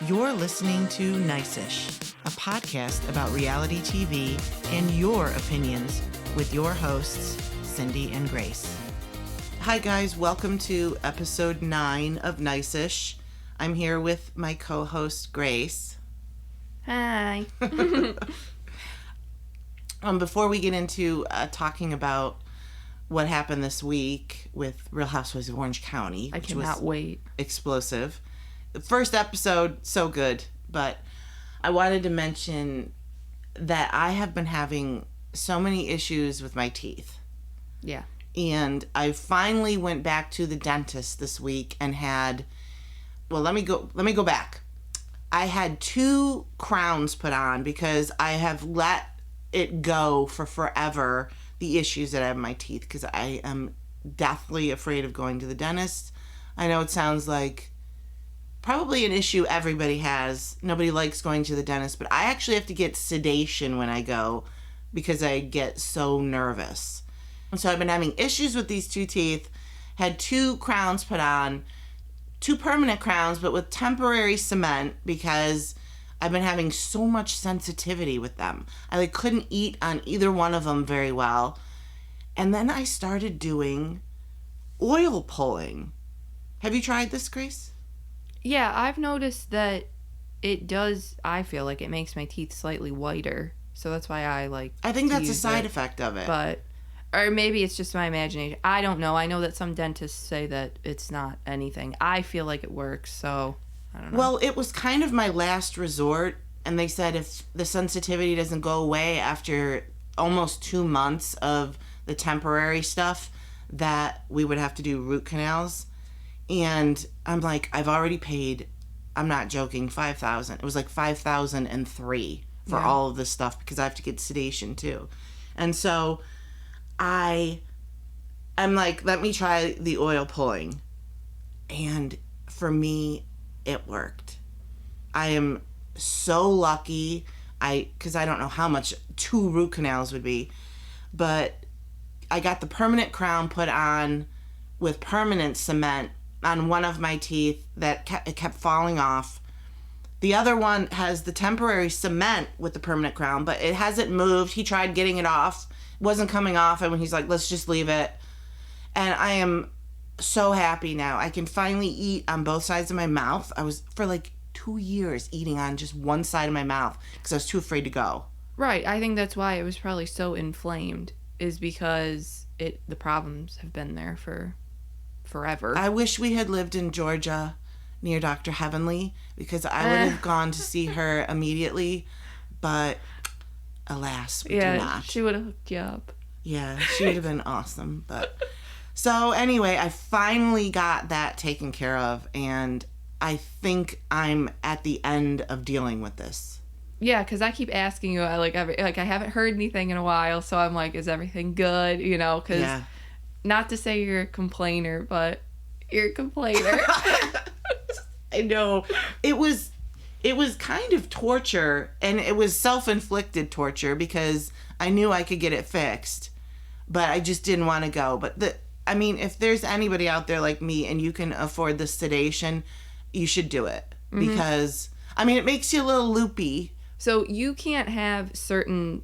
You're listening to Nice-ish, a podcast about reality TV and your opinions with your hosts, Cindy and Grace. Hi guys, welcome to episode 9 of Nice-ish. I'm here with my co-host, Grace. Hi. Before we get into talking about what happened this week with Real Housewives of Orange County, I cannot wait. Explosive. The first episode, so good, but I wanted to mention that I have been having so many issues with my teeth. Yeah. And I finally went back to the dentist this week and had, well, let me go back. I had 2 crowns put on because I have let it go for forever, the issues that I have in my teeth, because I am deathly afraid of going to the dentist. I know it sounds like probably an issue everybody has. Nobody likes going to the dentist, but I actually have to get sedation when I go because I get so nervous. And so I've been having issues with these 2 teeth, had 2 crowns put on, 2 permanent crowns, but with temporary cement because I've been having so much sensitivity with them. I couldn't eat on either one of them very well. And then I started doing oil pulling. Have you tried this, Grace? Yeah, I've noticed that it does, I feel like it makes my teeth slightly whiter. So that's why I think that's a side effect of it. But, or maybe it's just my imagination. I don't know. I know that some dentists say that it's not anything. I feel like it works, so I don't know. Well, it was kind of my last resort, and they said if the sensitivity doesn't go away after almost 2 months of the temporary stuff, that we would have to do root canals. And I'm like, I've already paid, I'm not joking, $5,000. It was like $5,003 for all of this stuff because I have to get sedation too. And so I'm like, let me try the oil pulling. And for me, it worked. I am so lucky. Because I don't know how much 2 root canals would be, but I got the permanent crown put on with permanent cement on one of my teeth that kept falling off. The other one has the temporary cement with the permanent crown, but it hasn't moved. He tried getting it off. It wasn't coming off, and he's like, let's just leave it. And I am so happy now. I can finally eat on both sides of my mouth. I was, for 2 years, eating on just one side of my mouth because I was too afraid to go. Right. I think that's why it was probably so inflamed, is because the problems have been there for forever. I wish we had lived in Georgia near Dr. Heavenly because I would have gone to see her immediately, but alas, we do not. She would have hooked you up. Yeah, she would have been awesome. But so anyway, I finally got that taken care of, and I think I'm at the end of dealing with this. Yeah, because I keep asking you, I haven't heard anything in a while, so I'm like, is everything good? You know, because not to say you're a complainer, but you're a complainer. I know. It was kind of torture, and it was self-inflicted torture because I knew I could get it fixed, but I just didn't want to go. But if there's anybody out there like me and you can afford the sedation, you should do it because, it makes you a little loopy. So you can't have certain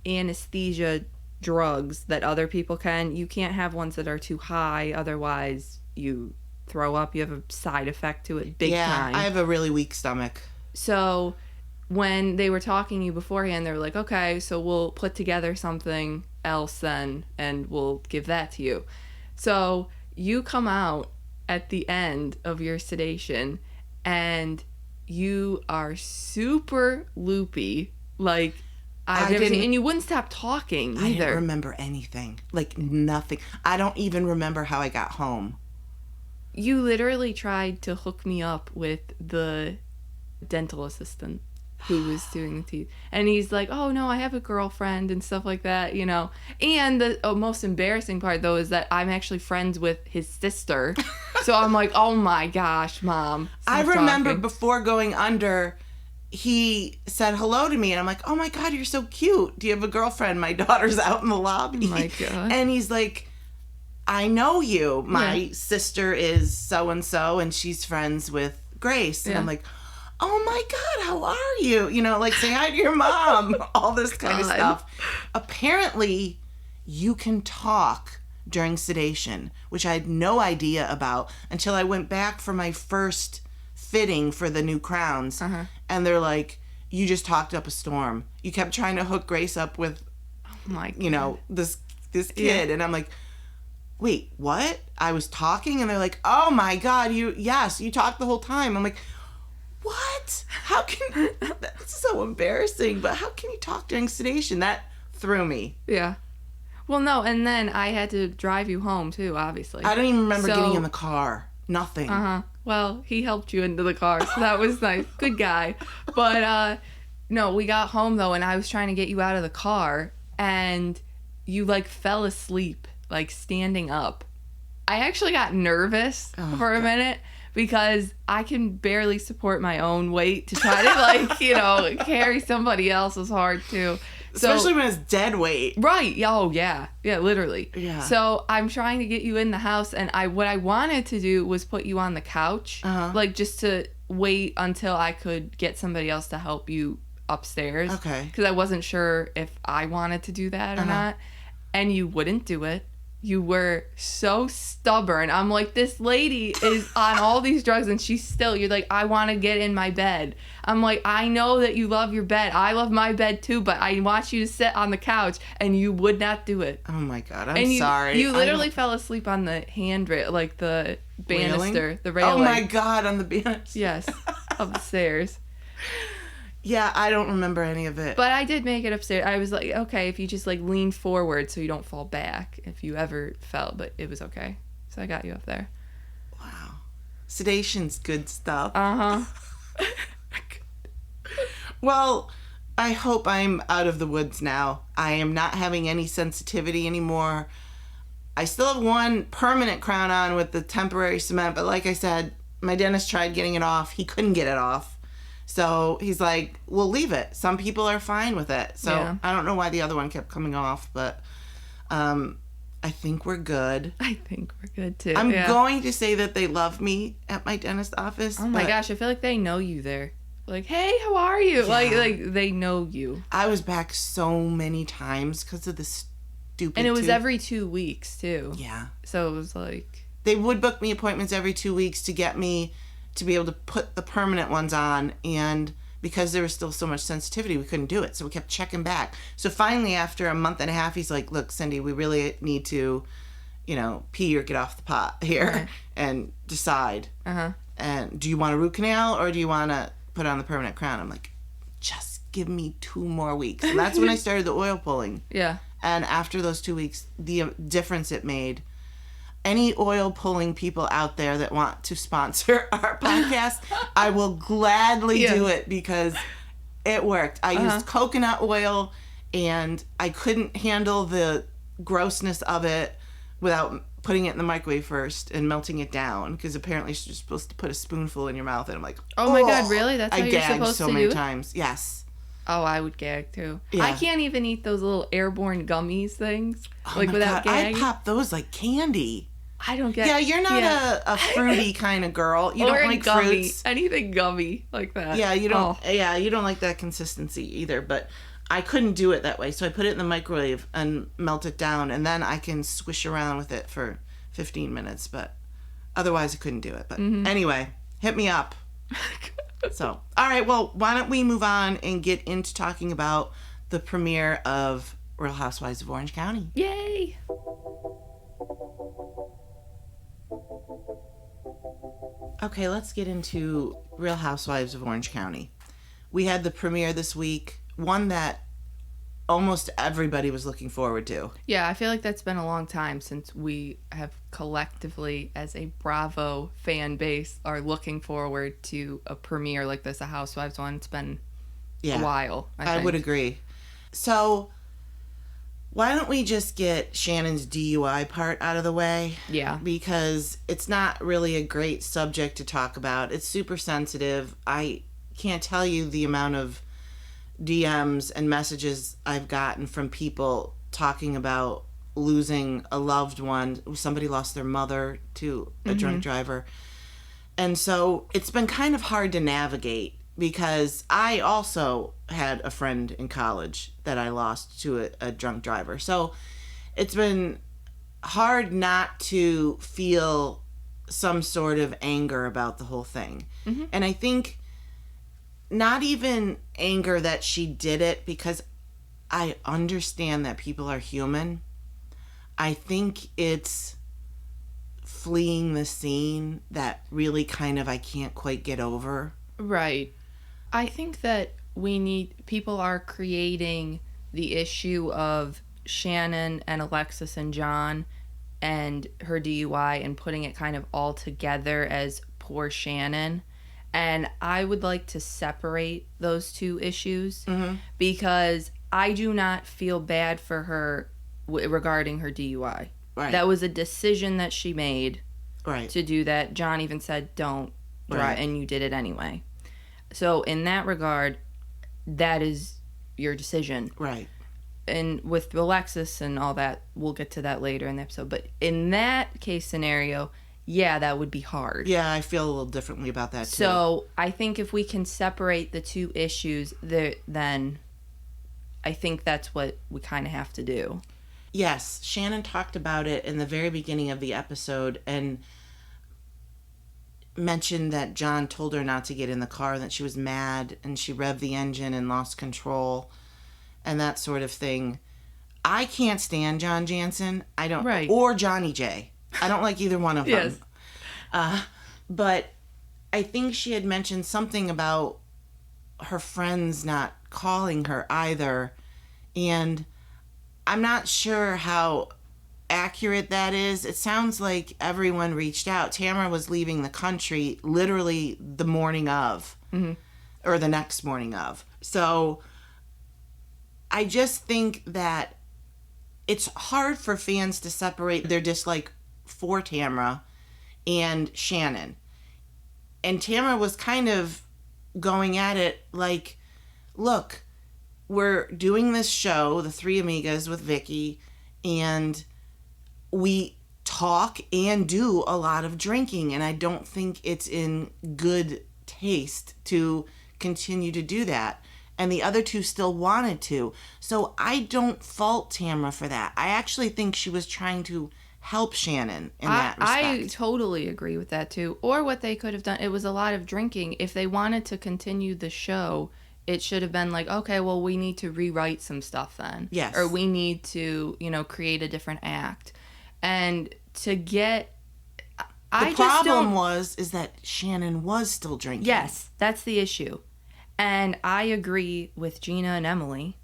anesthesia drugs that other people can. You can't have ones that are too high, otherwise you throw up. You have a side effect to it big time. I have a really weak stomach. So when they were talking to you beforehand, they were like, okay, so we'll put together something else then and we'll give that to you. So you come out at the end of your sedation and you are super loopy, and you wouldn't stop talking either. I didn't remember anything. Nothing. I don't even remember how I got home. You literally tried to hook me up with the dental assistant who was doing the teeth. And he's like, oh, no, I have a girlfriend and stuff like that, you know. And the most embarrassing part, though, is that I'm actually friends with his sister. So I'm like, oh, my gosh, Mom. I remember before going under, he said hello to me. And I'm like, oh, my God, you're so cute. Do you have a girlfriend? My daughter's out in the lobby. Oh, my God. And he's like, I know you. My sister is so-and-so, and she's friends with Grace. And I'm like, oh my God, how are you? You know, like, say hi to your mom, all this kind of stuff. Apparently, you can talk during sedation, which I had no idea about until I went back for my first fitting for the new crowns. And they're like, you just talked up a storm. You kept trying to hook Grace up with, you know, this kid. And I'm like, wait, what? I was talking? And they're like, oh my God, you talked the whole time. I'm like, what? How can, that's so embarrassing, but how can you talk during sedation? That threw me. Yeah. Well, no, and then I had to drive you home, too, obviously. I don't even remember getting in the car. Nothing. Well, he helped you into the car, so that was nice. Good guy. But, no, we got home, though, and I was trying to get you out of the car, and you, like, fell asleep, like, standing up. I actually got nervous for a minute, because I can barely support my own weight to try to, like, you know, carry somebody else's hard, too. Especially when it's dead weight. Right. Oh, yeah. Yeah, literally. Yeah. So I'm trying to get you in the house, and what I wanted to do was put you on the couch, like, just to wait until I could get somebody else to help you upstairs. Okay. Because I wasn't sure if I wanted to do that or not. And you wouldn't do it. You were so stubborn. I'm like, this lady is on all these drugs and you're like, I want to get in my bed. I'm like, I know that you love your bed. I love my bed too, but I want you to sit on the couch, and you would not do it. Oh my God, I'm sorry. You literally fell asleep on the handrail, like the banister, the railing. Oh my God, on the banister. Yes, up the stairs. Yeah, I don't remember any of it. But I did make it upstairs. I was like, okay, if you just like lean forward so you don't fall back if you ever fell, but it was okay. So I got you up there. Wow. Sedation's good stuff. Well, I hope I'm out of the woods now. I am not having any sensitivity anymore. I still have one permanent crown on with the temporary cement, but like I said, my dentist tried getting it off. He couldn't get it off. So he's like, we'll leave it. Some people are fine with it. So yeah. I don't know why the other one kept coming off, but I think we're good. I think we're good too. I'm going to say that they love me at my dentist office. Oh my gosh, I feel like they know you there. Like, hey, how are you? Yeah. Like they know you. I was back so many times because of the stupid And it was every 2 weeks too. Yeah. So it was like... They would book me appointments every 2 weeks to get me to be able to put the permanent ones on, and because there was still so much sensitivity, we couldn't do it, so we kept checking back. So finally, after a month and a half, he's like, look, Cindy, we really need to, you know, pee or get off the pot here and decide. And do you want a root canal, or do you want to put on the permanent crown? I'm like, just give me 2 more weeks. And that's when I started the oil pulling. Yeah. And after those 2 weeks, the difference it made. Any oil pulling people out there that want to sponsor our podcast, I will gladly do it because it worked. I used coconut oil, and I couldn't handle the grossness of it without putting it in the microwave first and melting it down, because apparently you're supposed to put a spoonful in your mouth, and I'm like, oh my God, really? That's how you're supposed to do it? I gagged so many times. Yes. Oh, I would gag too. Yeah. I can't even eat those little airborne gummies things, like without gagging. I pop those like candy. I don't get. Yeah, you're not a fruity kind of girl. You don't like gummy. Fruits. Anything gummy like that. Yeah, you don't. Oh. Yeah, you don't like that consistency either. But I couldn't do it that way, so I put it in the microwave and melt it down, and then I can swish around with it for 15 minutes. But otherwise, I couldn't do it. But anyway, hit me up. So, all right. Well, why don't we move on and get into talking about the premiere of Real Housewives of Orange County? Yay! Okay, let's get into Real Housewives of Orange County. We had the premiere this week, one that almost everybody was looking forward to. Yeah, I feel like that's been a long time since we have collectively, as a Bravo fan base, are looking forward to a premiere like this, a Housewives one. It's been a while, I think. would agree. So, why don't we just get Shannon's DUI part out of the way? Yeah. Because it's not really a great subject to talk about. It's super sensitive. I can't tell you the amount of DMs and messages I've gotten from people talking about losing a loved one. Somebody lost their mother to a drunk driver. And so it's been kind of hard to navigate. because I also had a friend in college that I lost to a drunk driver. So it's been hard not to feel some sort of anger about the whole thing. Mm-hmm. And I think not even anger that she did it, because I understand that people are human. I think it's fleeing the scene that really kind of I can't quite get over. Right. I think that people are creating the issue of Shannon and Alexis and John and her DUI and putting it kind of all together as poor Shannon. And I would like to separate those two issues because I do not feel bad for her regarding her DUI. Right. That was a decision that she made Right. to do that. John even said, don't drive, Right. and you did it anyway. So in that regard, that is your decision. Right. And with Alexis and all that, we'll get to that later in the episode. But in that case scenario, yeah, that would be hard. Yeah, I feel a little differently about that too. So I think if we can separate the two issues, then I think that's what we kind of have to do. Yes, Shannon talked about it in the very beginning of the episode and mentioned that John told her not to get in the car, that she was mad and she revved the engine and lost control and that sort of thing. I can't stand John Jansen. I don't, Right. Or Johnny J. I don't like either one of them. Yes. But I think she had mentioned something about her friends not calling her either, and I'm not sure how accurate that is. It sounds like everyone reached out. Tamra was leaving the country literally the morning of, or the next morning of. So I just think that it's hard for fans to separate their dislike for Tamra and Shannon. And Tamra was kind of going at it like, look, we're doing this show, The Three Amigas with Vicky, and we talk and do a lot of drinking, and I don't think it's in good taste to continue to do that. And the other two still wanted to. So I don't fault Tamra for that. I actually think she was trying to help Shannon in that respect. I totally agree with that too. Or what they could have done, it was a lot of drinking. If they wanted to continue the show, it should have been like, okay, well, we need to rewrite some stuff then. Yes. Or we need to, create a different act. And to get... The problem is that Shannon was still drinking. Yes, that's the issue. And I agree with Gina and Emily,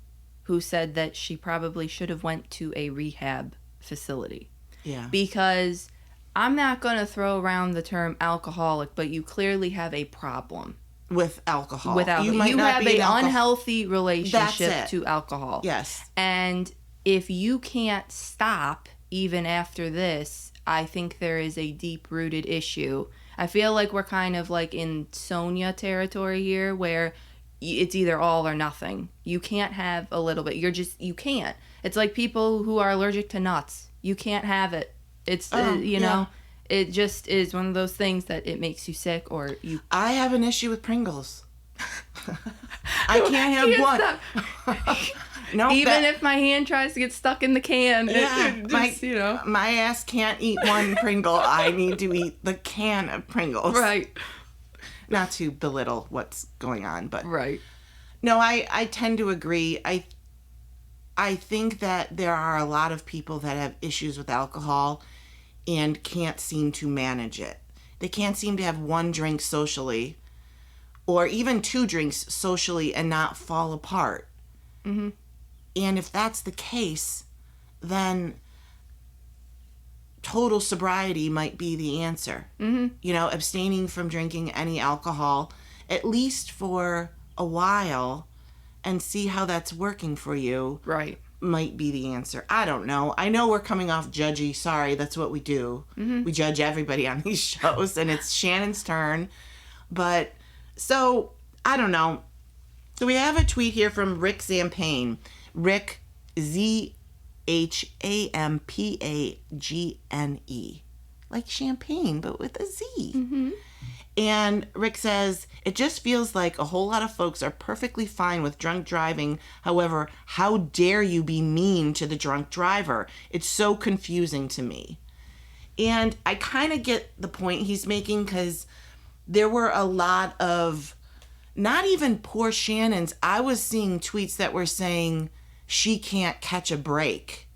who said that she probably should have went to a rehab facility. Yeah. Because I'm not going to throw around the term alcoholic, but you clearly have a problem. With alcohol. You have an unhealthy relationship to alcohol. Yes. And if you can't stop even after this, I think there is a deep-rooted issue. I feel like we're kind of like in Sonia territory here, where it's either all or nothing. You can't have a little bit. You can't. It's like people who are allergic to nuts. You can't have it. It's, it just is one of those things that it makes you sick or you... I have an issue with Pringles. I can't have one. No, even if my hand tries to get stuck in the can, my ass can't eat one Pringle. I need to eat the can of Pringles. Right. Not to belittle what's going on, but right. No, I tend to agree. I think that there are a lot of people that have issues with alcohol and can't seem to manage it. They can't seem to have one drink socially or even two drinks socially and not fall apart. Mm-hmm. And if that's the case, then total sobriety might be the answer. Mm-hmm. Abstaining from drinking any alcohol, at least for a while, and see how that's working for you. Right. Might be the answer. I don't know. I know we're coming off judgy. Sorry, that's what we do. Mm-hmm. We judge everybody on these shows, and it's Shannon's turn. But, so, I don't know. So we have a tweet here from Rick Zampane. Rick, Zhampagne. like champagne, but with a Z. Mm-hmm. And Rick says, it just feels like a whole lot of folks are perfectly fine with drunk driving. However, how dare you be mean to the drunk driver? It's so confusing to me. And I kind of get the point he's making, because there were a lot of, not even poor Shannon's, I was seeing tweets that were saying she can't catch a break.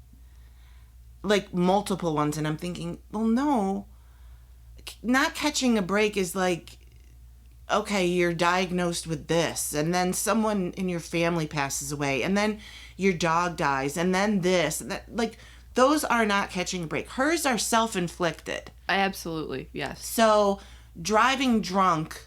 Like multiple ones. And I'm thinking, well, no. Not catching a break is like, okay, you're diagnosed with this, and then someone in your family passes away, and then your dog dies, and then this, and that, like, those are not catching a break. Hers are self-inflicted. Absolutely, yes. So driving drunk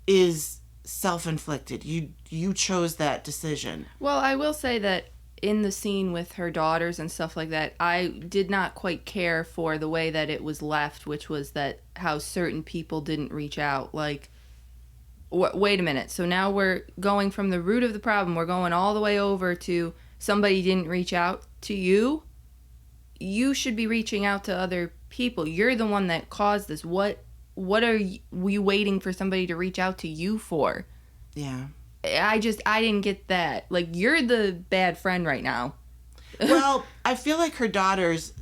is self-inflicted. You chose that decision. Well, I will say that in the scene with her daughters and stuff like that, I did not quite care for the way that it was left, which was that how certain people didn't reach out. Like, wait a minute. So now we're going from the root of the problem. We're going all the way over to somebody didn't reach out to you. You should be reaching out to other people. You're the one that caused this. What are you waiting for somebody to reach out to you for? Yeah. I didn't get that. Like, you're the bad friend right now. Well, I feel like her daughters,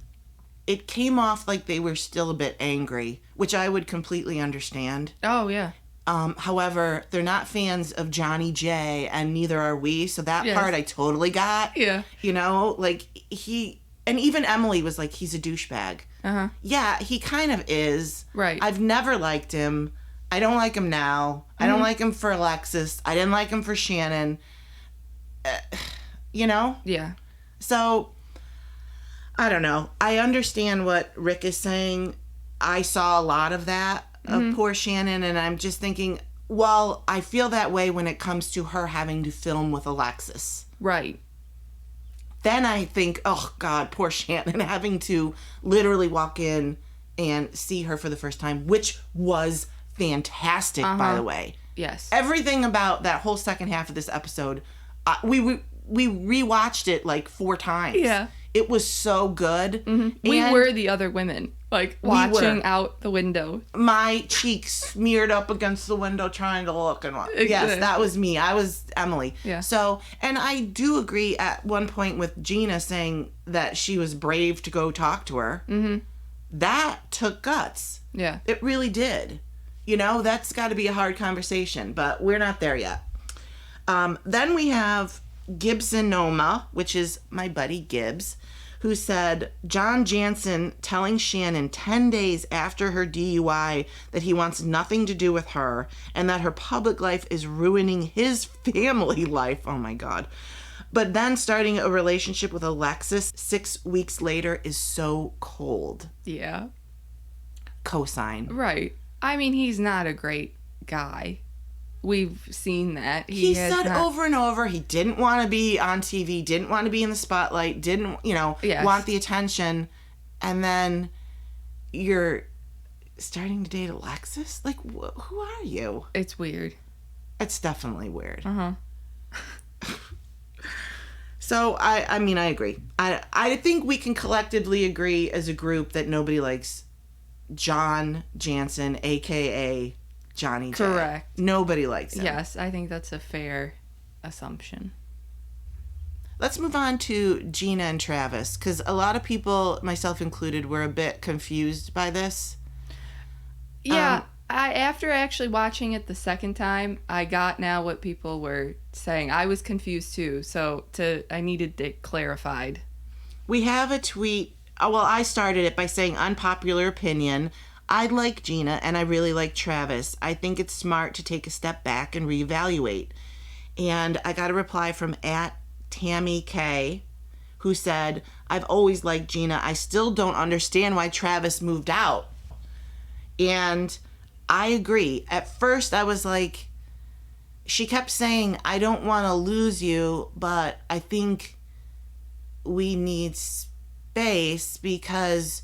it came off like they were still a bit angry, which I would completely understand. Oh, yeah. However, they're not fans of Johnny J, and neither are we, so that Yes. part I totally got. Yeah. You know, like, and even Emily was like, he's a douchebag. Uh-huh. Yeah, he kind of is. Right. I've never liked him. I don't like him now. I don't like him for Alexis. I didn't like him for Shannon. You know? Yeah. So, I don't know. I understand what Rick is saying. I saw a lot of that, of poor Shannon, and I'm just thinking, well, I feel that way when it comes to her having to film with Alexis. Right. Then I think, oh, God, poor Shannon, having to literally walk in and see her for the first time, which was fantastic, by the way. Yes. Everything about that whole second half of this episode, we rewatched it like 4 times. Yeah. It was so good. Mm-hmm. We were the other women, like, watching out the window. My cheeks smeared up against the window trying to look. And yes, that was me. I was Emily. Yeah. So, and I do agree at one point with Gina saying that she was brave to go talk to her. Mm-hmm. That took guts. Yeah. It really did. You know, that's got to be a hard conversation, but we're not there yet. Then we have Gibson Noma, which is my buddy Gibbs, who said John Jansen telling Shannon 10 days after her DUI that he wants nothing to do with her and that her public life is ruining his family life. Oh my God. But then starting a relationship with Alexis 6 weeks later is so cold. Yeah. Cosign. Right. I mean, he's not a great guy. We've seen that. He said over and over he didn't want to be on TV, didn't want to be in the spotlight, didn't, want the attention. And then you're starting to date Alexis? Like, who are you? It's weird. It's definitely weird. Uh-huh. So, I mean, I agree. I think we can collectively agree as a group that nobody likes John Jansen, a.k.a. Johnny J. Correct. Nobody likes him. Yes, I think that's a fair assumption. Let's move on to Gina and Travis, because a lot of people, myself included, were a bit confused by this. Yeah, after actually watching it the second time, I got now what people were saying. I was confused too, so I needed it clarified. We have a tweet. Well, I started it by saying unpopular opinion. I like Gina and I really like Travis. I think it's smart to take a step back and reevaluate. And I got a reply from @TammyK, who said, I've always liked Gina. I still don't understand why Travis moved out. And I agree. At first I was like, she kept saying, I don't want to lose you, but I think we need space because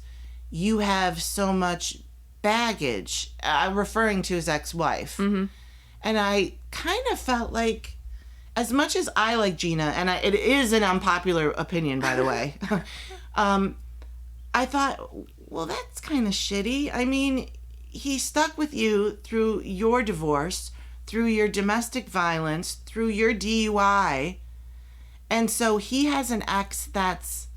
you have so much baggage, referring to his ex-wife. Mm-hmm. And I kind of felt like, as much as I like Gina, and it is an unpopular opinion, by the way, I thought, well, that's kind of shitty. I mean, he stuck with you through your divorce, through your domestic violence, through your DUI. And so he has an ex that's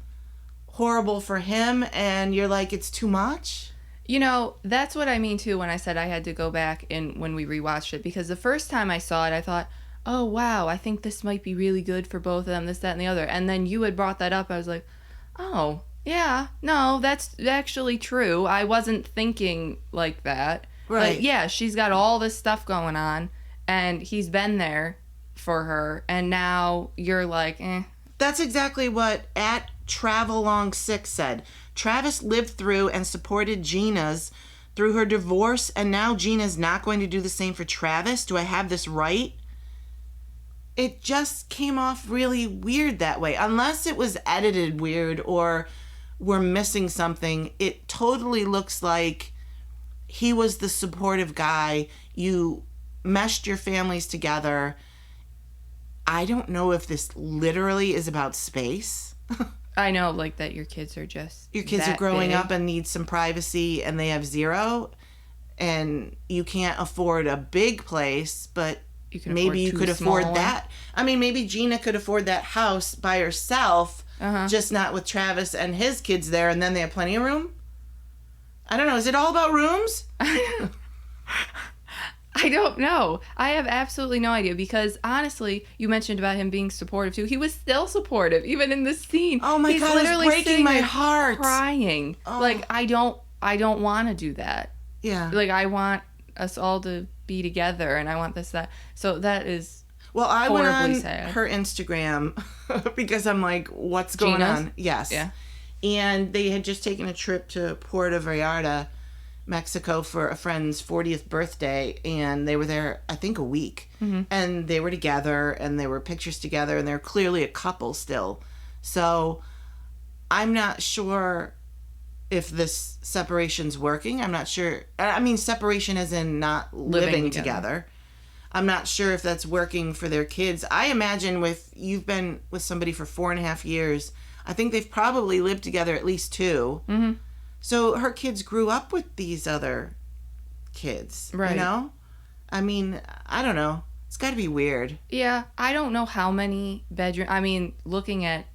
horrible for him, and you're like, it's too much? You know, that's what I mean, too, when I said I had to go back and when we rewatched it. Because the first time I saw it, I thought, oh, wow, I think this might be really good for both of them, this, that, and the other. And then you had brought that up. I was like, oh, yeah, no, that's actually true. I wasn't thinking like that. Right. Like, yeah, she's got all this stuff going on, and he's been there for her, and now you're like, eh. That's exactly what at Travelong6 said. Travis lived through and supported Gina's through her divorce, and now Gina's not going to do the same for Travis. Do I have this right? It just came off really weird that way. Unless it was edited weird or we're missing something, it totally looks like he was the supportive guy. You meshed your families together. I don't know if this literally is about space. I know, like, that your kids are just Your kids are growing up and need some privacy, and they have zero, and you can't afford a big place, but maybe you could afford that. I mean, maybe Gina could afford that house by herself, just not with Travis and his kids there, and then they have plenty of room. I don't know. Is it all about rooms? I don't know. I have absolutely no idea, because honestly, you mentioned about him being supportive too. He was still supportive even in this scene. Oh my God, it's breaking my heart. Crying. Oh. Like, I don't want to do that. Yeah. Like, I want us all to be together, and I want this, that. So that is well, I went on sad. Her Instagram because I'm like, what's going on? Yes. Yeah. And they had just taken a trip to Puerto Vallarta, Mexico, for a friend's 40th birthday, and they were there, I think, a week. Mm-hmm. And they were together, and there were pictures together, and they're clearly a couple still. So I'm not sure if this separation's working. I'm not sure. I mean, separation as in not living together. I'm not sure if that's working for their kids. I imagine you've been with somebody for 4.5 years, I think they've probably lived together at least 2. Mm-hmm. So her kids grew up with these other kids, right? You know? I mean, I don't know. It's got to be weird. Yeah, I don't know how many bedrooms. I mean, looking at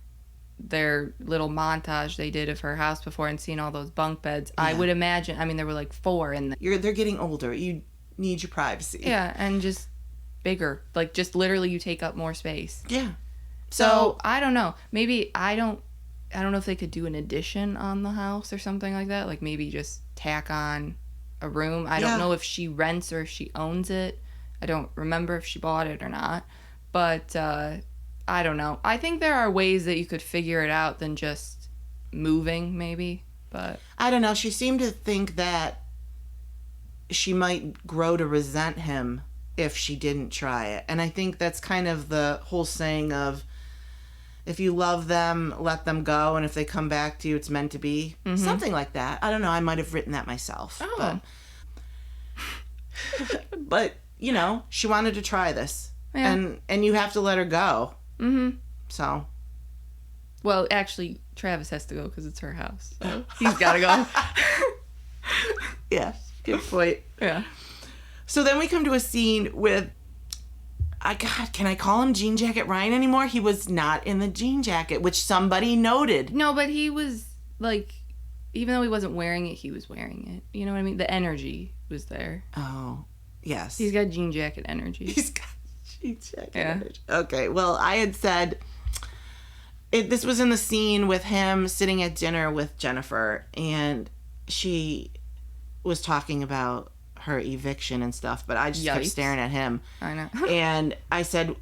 their little montage they did of her house before and seeing all those bunk beds, yeah. I would imagine, I mean, there were like 4 in there. They're getting older. You need your privacy. Yeah, and just bigger. Like, just literally you take up more space. Yeah. So I don't know. Maybe I don't know if they could do an addition on the house or something like that. Like, maybe just tack on a room. I don't know if she rents or if she owns it. I don't remember if she bought it or not. But I don't know. I think there are ways that you could figure it out than just moving, maybe. But I don't know. She seemed to think that she might grow to resent him if she didn't try it. And I think that's kind of the whole saying of, if you love them, let them go, and if they come back to you, it's meant to be. Mm-hmm. Something like that. I don't know. I might have written that myself. Oh. But you know, she wanted to try this. Yeah. And you have to let her go. Mm-hmm. So. Well, actually, Travis has to go because it's her house. So he's got to go. Yeah. Good point. Yeah. So then we come to a scene with, God, can I call him Jean Jacket Ryan anymore? He was not in the jean jacket, which somebody noted. No, but he was, like, even though he wasn't wearing it, he was wearing it. You know what I mean? The energy was there. Oh, yes. He's got jean jacket energy. He's got jean jacket energy. Okay, well, I had said, this was in the scene with him sitting at dinner with Jennifer, and she was talking about her eviction and stuff, but I just kept staring at him. I know. And I said,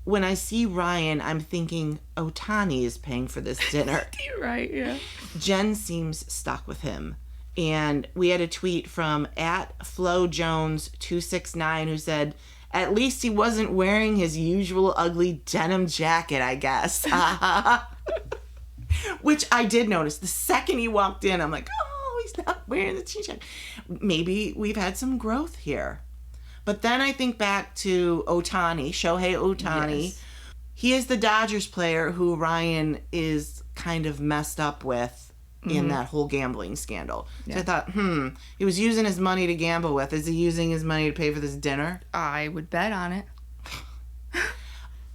when I see Ryan, I'm thinking Otani is paying for this dinner. You're right, yeah. Jen seems stuck with him. And we had a tweet from @FloJones269 who said, at least he wasn't wearing his usual ugly denim jacket, I guess. Which I did notice. The second he walked in, I'm like, oh, he's not wearing the jean jacket. Maybe we've had some growth here. But then I think back to Otani, Shohei Otani. Yes. He is the Dodgers player who Ryan is kind of messed up with in that whole gambling scandal. Yeah. So I thought, he was using his money to gamble with. Is he using his money to pay for this dinner? I would bet on it.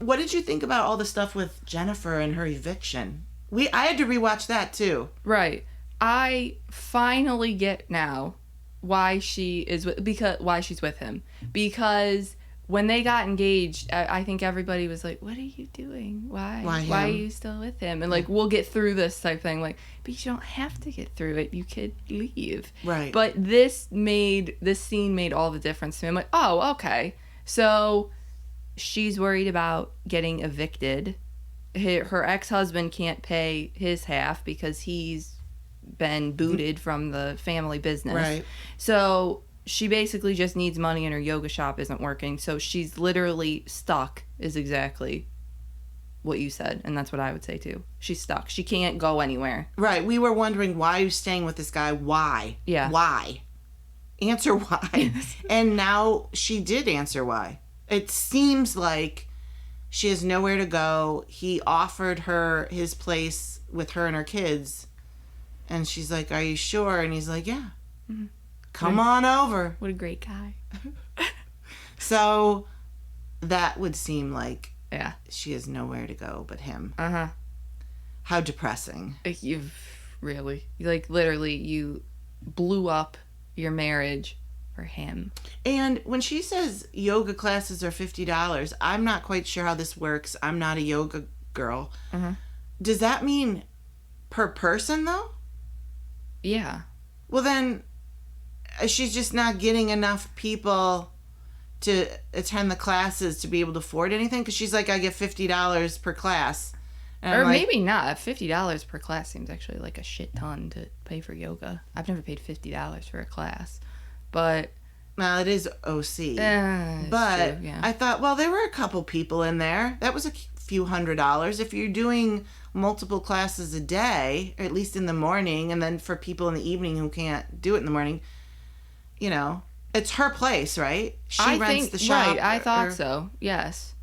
What did you think about all the stuff with Jennifer and her eviction? I had to rewatch that too. Right. I finally get now why she's with him. Because when they got engaged, I think everybody was like, "What are you doing? Why are you still with him?" And like, we'll get through this type thing. Like, but you don't have to get through it. You could leave. Right. But this scene made all the difference to me. I'm like, oh, okay. So she's worried about getting evicted. Her ex-husband can't pay his half because he's been booted from the family business. Right. So she basically just needs money and her yoga shop isn't working. So she's literally stuck, is exactly what you said. And that's what I would say too. She's stuck. She can't go anywhere. Right. We were wondering, why are you staying with this guy? Why? Yeah. Why? Answer why. And now she did answer why. It seems like she has nowhere to go. He offered her his place with her and her kids. And she's like, "Are you sure?" And he's like, "Yeah. Mm-hmm. Come on over." What a great guy. So that would seem like yeah, she has nowhere to go but him. Uh-huh. How depressing. You've really, like, literally, you blew up your marriage for him. And when she says yoga classes are $50, I'm not quite sure how this works. I'm not a yoga girl. Uh-huh. Does that mean per person, though? Yeah. Well, then she's just not getting enough people to attend the classes to be able to afford anything, because she's like, I get $50 per class. And or I'm like, maybe not. $50 per class seems actually like a shit ton to pay for yoga. I've never paid $50 for a class. But well, it is OC. But true, yeah. I thought, well, there were a couple people in there. That was a few $100s. If you're doing multiple classes a day, or at least in the morning, and then for people in the evening who can't do it in the morning, you know, it's her place, right? She rents the shop. Right, I thought so. Yes.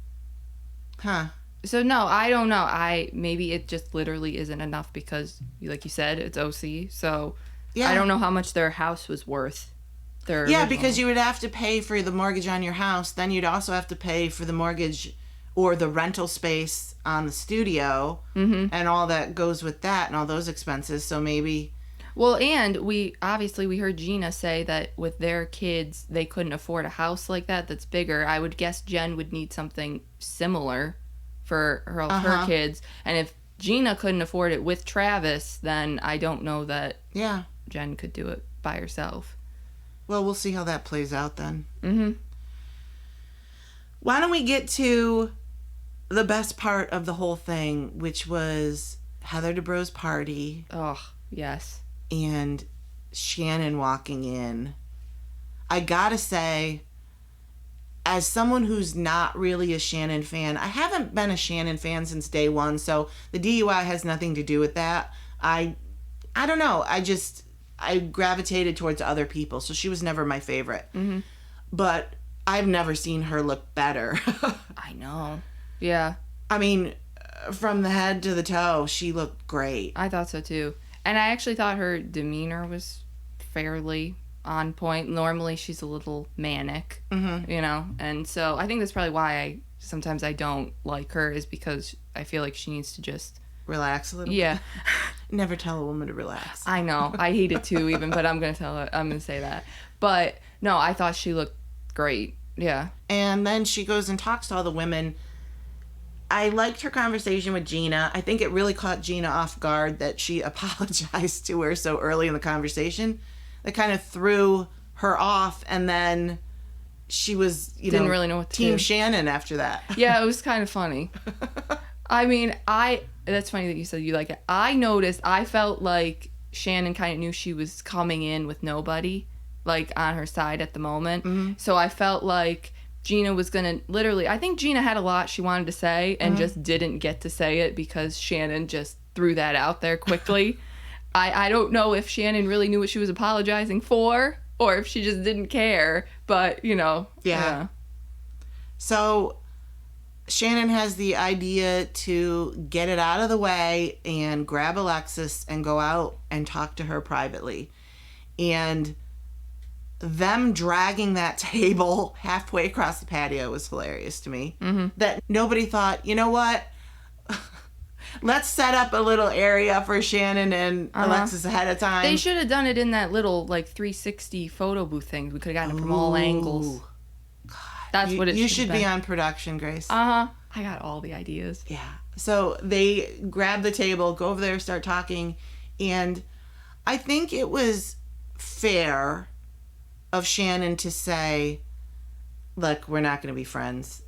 Huh. So no, I don't know. Maybe it just literally isn't enough because, like you said, it's OC. So Yeah. I don't know how much their house was worth. Yeah, original. because you would have to pay for the mortgage on your house. Then you'd also have to pay for the mortgage or the rental space on the studio, and all that goes with that and all those expenses. So maybe... Well, and we heard Gina say that with their kids, they couldn't afford a house like that's bigger. I would guess Jen would need something similar for her kids. And if Gina couldn't afford it with Travis, then I don't know that Jen could do it by herself. Well, we'll see how that plays out then. Mm-hmm. Why don't we get to the best part of the whole thing, which was Heather Dubrow's party. Oh, yes. And Shannon walking in. I gotta say, as someone who's not really a Shannon fan, I haven't been a Shannon fan since day one, so the DUI has nothing to do with that. I don't know. I gravitated towards other people, so she was never my favorite. Mm-hmm. But I've never seen her look better. I know. Yeah. I mean, from the head to the toe, she looked great. I thought so too. And I actually thought her demeanor was fairly on point. Normally she's a little manic, you know? And so I think that's probably why sometimes I don't like her, is because I feel like she needs to just... Relax a little Yeah. bit. Never tell a woman to relax. I know. I hate it too even, but I'm going to say that. But no, I thought she looked great. Yeah. And then she goes and talks to all the women. I liked her conversation with Gina. I think it really caught Gina off guard that she apologized to her so early in the conversation. That kind of threw her off, and then she was, didn't really know what to Team do. Shannon after that. Yeah, it was kind of funny. I mean, that's funny that you said you like it. I noticed, I felt like Shannon kind of knew she was coming in with nobody, like, on her side at the moment. Mm-hmm. So I felt like Gina was going to literally... I think Gina had a lot she wanted to say and just didn't get to say it because Shannon just threw that out there quickly. I don't know if Shannon really knew what she was apologizing for or if she just didn't care, but, you know. Yeah. So Shannon has the idea to get it out of the way and grab Alexis and go out and talk to her privately. And them dragging that table halfway across the patio was hilarious to me. Mm-hmm. That nobody thought, you know what? Let's set up a little area for Shannon and Alexis ahead of time. They should have done it in that little, 360 photo booth thing. We could have gotten it from all angles. God. That's what it should have been. You should be on production, Grace. I got all the ideas. Yeah. So they grab the table, go over there, start talking. And I think it was fair of Shannon to say, look, we're not going to be friends.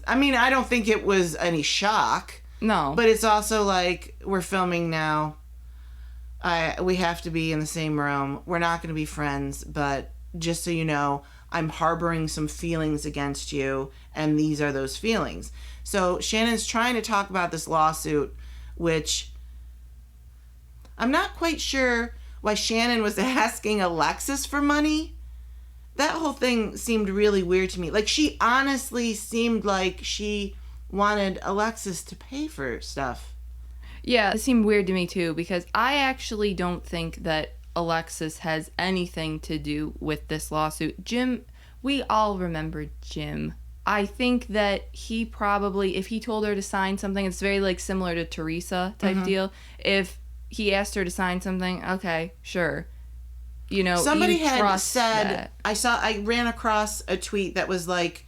I don't think it was any shock. No. But it's also like, we're filming now. We have to be in the same room. We're not going to be friends, but just so you know, I'm harboring some feelings against you, and these are those feelings. So Shannon's trying to talk about this lawsuit, which I'm not quite sure why Shannon was asking Alexis for money. That whole thing seemed really weird to me. Like, she honestly seemed like she wanted Alexis to pay for stuff. Yeah, it seemed weird to me too, because I actually don't think that Alexis has anything to do with this lawsuit. Jim, we all remember Jim. I think that he probably, if he told her to sign something, it's very similar to Teresa type deal. If he asked her to sign something, okay, sure. Somebody had said, that. I ran across a tweet that was like,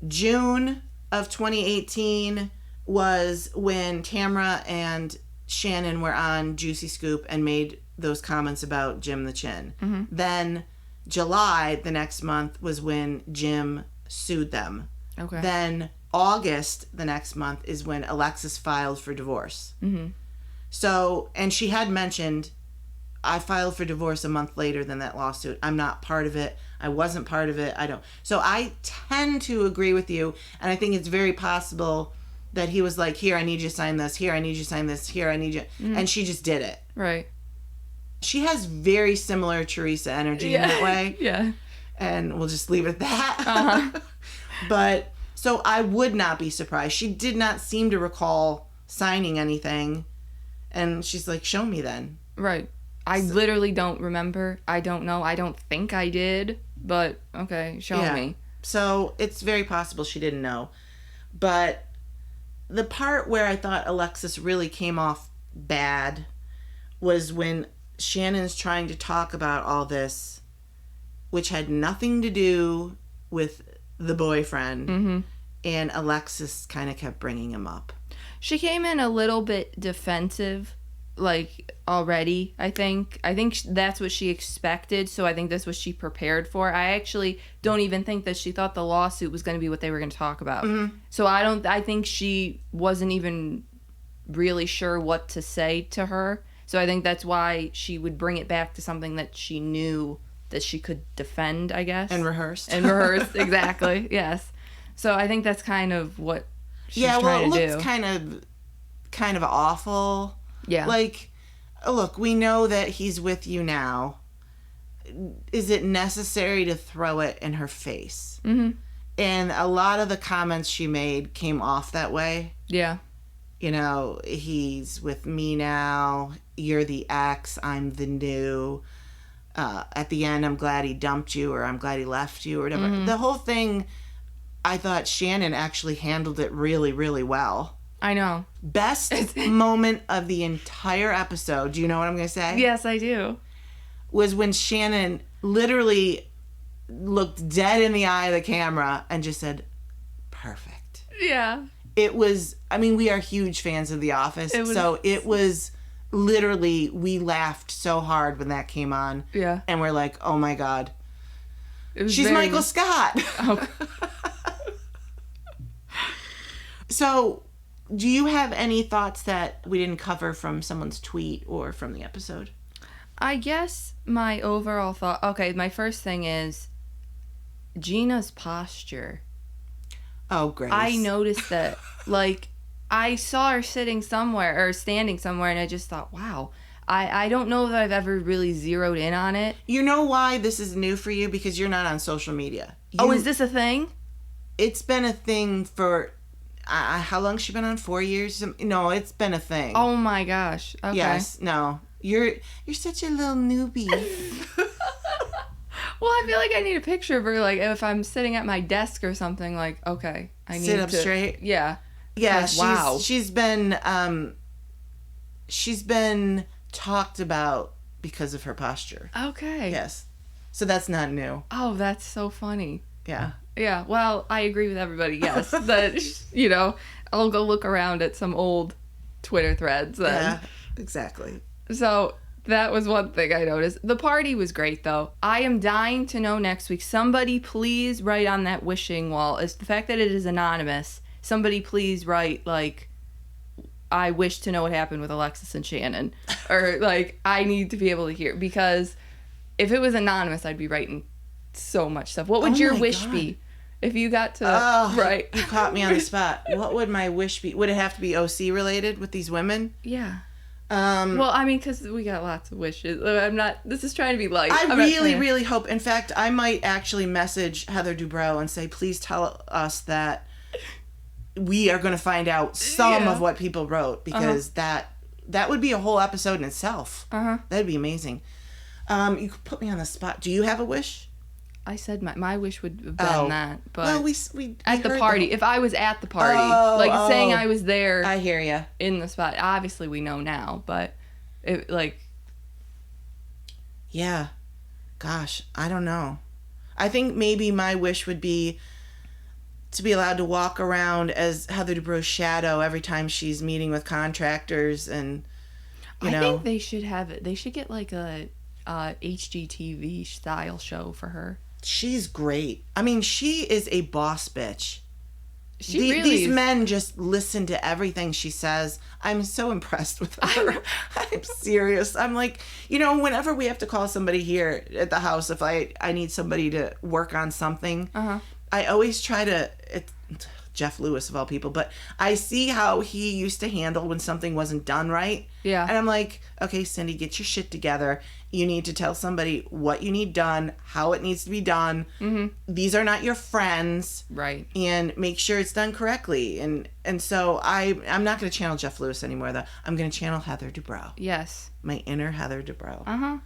June of 2018 was when Tamra and Shannon were on Juicy Scoop and made those comments about Jim the Chin. Mm-hmm. Then July, the next month, was when Jim sued them. Okay. Then August, the next month, is when Alexis filed for divorce. Mm-hmm. So, and she had mentioned, I filed for divorce a month later than that lawsuit. I'm not part of it. I wasn't part of it. I don't. So I tend to agree with you, and I think it's very possible that he was like, here, I need you to sign this. Here, I need you to sign this. Here, I need you. Mm-hmm. And she just did it. Right. She has very similar Teresa energy in that way. Yeah. And we'll just leave it at that. Uh-huh. But, so I would not be surprised. She did not seem to recall signing anything. And she's like, show me then. Right. I literally don't remember. I don't know. I don't think I did. But, okay, show me. So, it's very possible she didn't know. But the part where I thought Alexis really came off bad was when Shannon's trying to talk about all this, which had nothing to do with the boyfriend. Mm-hmm. And Alexis kind of kept bringing him up. She came in a little bit defensive, already, I think. I think that's what she expected, so I think that's what she prepared for. I actually don't even think that she thought the lawsuit was going to be what they were going to talk about. Mm-hmm. So I think she wasn't even really sure what to say to her. So I think that's why she would bring it back to something that she knew that she could defend, I guess. And rehearsed. Exactly, yes. So I think that's kind of what she's trying to do. Yeah, well, it looks kind of awful. Yeah. Look, we know that he's with you now. Is it necessary to throw it in her face? Mm-hmm. And a lot of the comments she made came off that way. Yeah. He's with me now. You're the ex. I'm the new. At the end, I'm glad he dumped you, or I'm glad he left you, or whatever. Mm-hmm. The whole thing, I thought Shannon actually handled it really, really well. I know. Best moment of the entire episode, do you know what I'm going to say? Yes, I do. Was when Shannon literally looked dead in the eye of the camera and just said, perfect. Yeah. It was, we are huge fans of The Office, so it was literally, we laughed so hard when that came on. Yeah. And we're like, oh my God. She's Michael Scott. Oh. So, do you have any thoughts that we didn't cover from someone's tweet or from the episode? I guess my overall thought... Okay, my first thing is Gina's posture. Oh, Grace. I noticed that. I saw her sitting somewhere or standing somewhere, and I just thought, wow. I don't know that I've ever really zeroed in on it. You know why this is new for you? Because you're not on social media. Is this a thing? It's been a thing for... how long she been on? 4 years? No, it's been a thing. Oh my gosh. Okay. Yes. No. You're such a little newbie. Well, I feel like I need a picture of her. Like, if I'm sitting at my desk or something, like, okay, I need to... Sit up straight? Yeah. Yeah, like, wow. She's been talked about because of her posture. Okay. Yes. So that's not new. Oh, that's so funny. Yeah. Yeah, well, I agree with everybody, yes. That, you know, I'll go look around at some old Twitter threads. And... Yeah, exactly. So... That was one thing I noticed. The party was great, though. I am dying to know next week. Somebody please write on that wishing wall. It's the fact that it is anonymous. Somebody please write, like, I wish to know what happened with Alexis and Shannon. Or, like, I need to be able to hear. Because if it was anonymous, I'd be writing so much stuff. What would your wish be? If you got to write. You caught me on the spot. What would my wish be? Would it have to be OC related with these women? Yeah. Well, I mean, because we got lots of wishes. This is trying to be light. I really hope. In fact, I might actually message Heather Dubrow and say, please tell us that we are going to find out some of what people wrote, because that would be a whole episode in itself. That'd be amazing. You could put me on the spot. Do you have a wish? I said my wish would have been that, but well, we at the party. If I was at the party, saying I was there, I hear you in the spot. Obviously, we know now, but yeah, gosh, I don't know. I think maybe my wish would be to be allowed to walk around as Heather Dubrow's shadow every time she's meeting with contractors, and I think they should have it. They should get like a HGTV style show for her. She's great. I mean, she is a boss bitch. These men just listen to everything she says. I'm so impressed with her. I'm serious. I'm like, whenever we have to call somebody here at the house, if I need somebody to work on something, I always try to... Jeff Lewis of all people, but I see how he used to handle when something wasn't done right. Yeah. And I'm like, okay, Cindy, get your shit together. You need to tell somebody what you need done, how it needs to be done. Mm-hmm. These are not your friends. Right. And make sure it's done correctly. And so I'm not going to channel Jeff Lewis anymore, though. I'm going to channel Heather Dubrow. Yes. My inner Heather Dubrow. Uh-huh.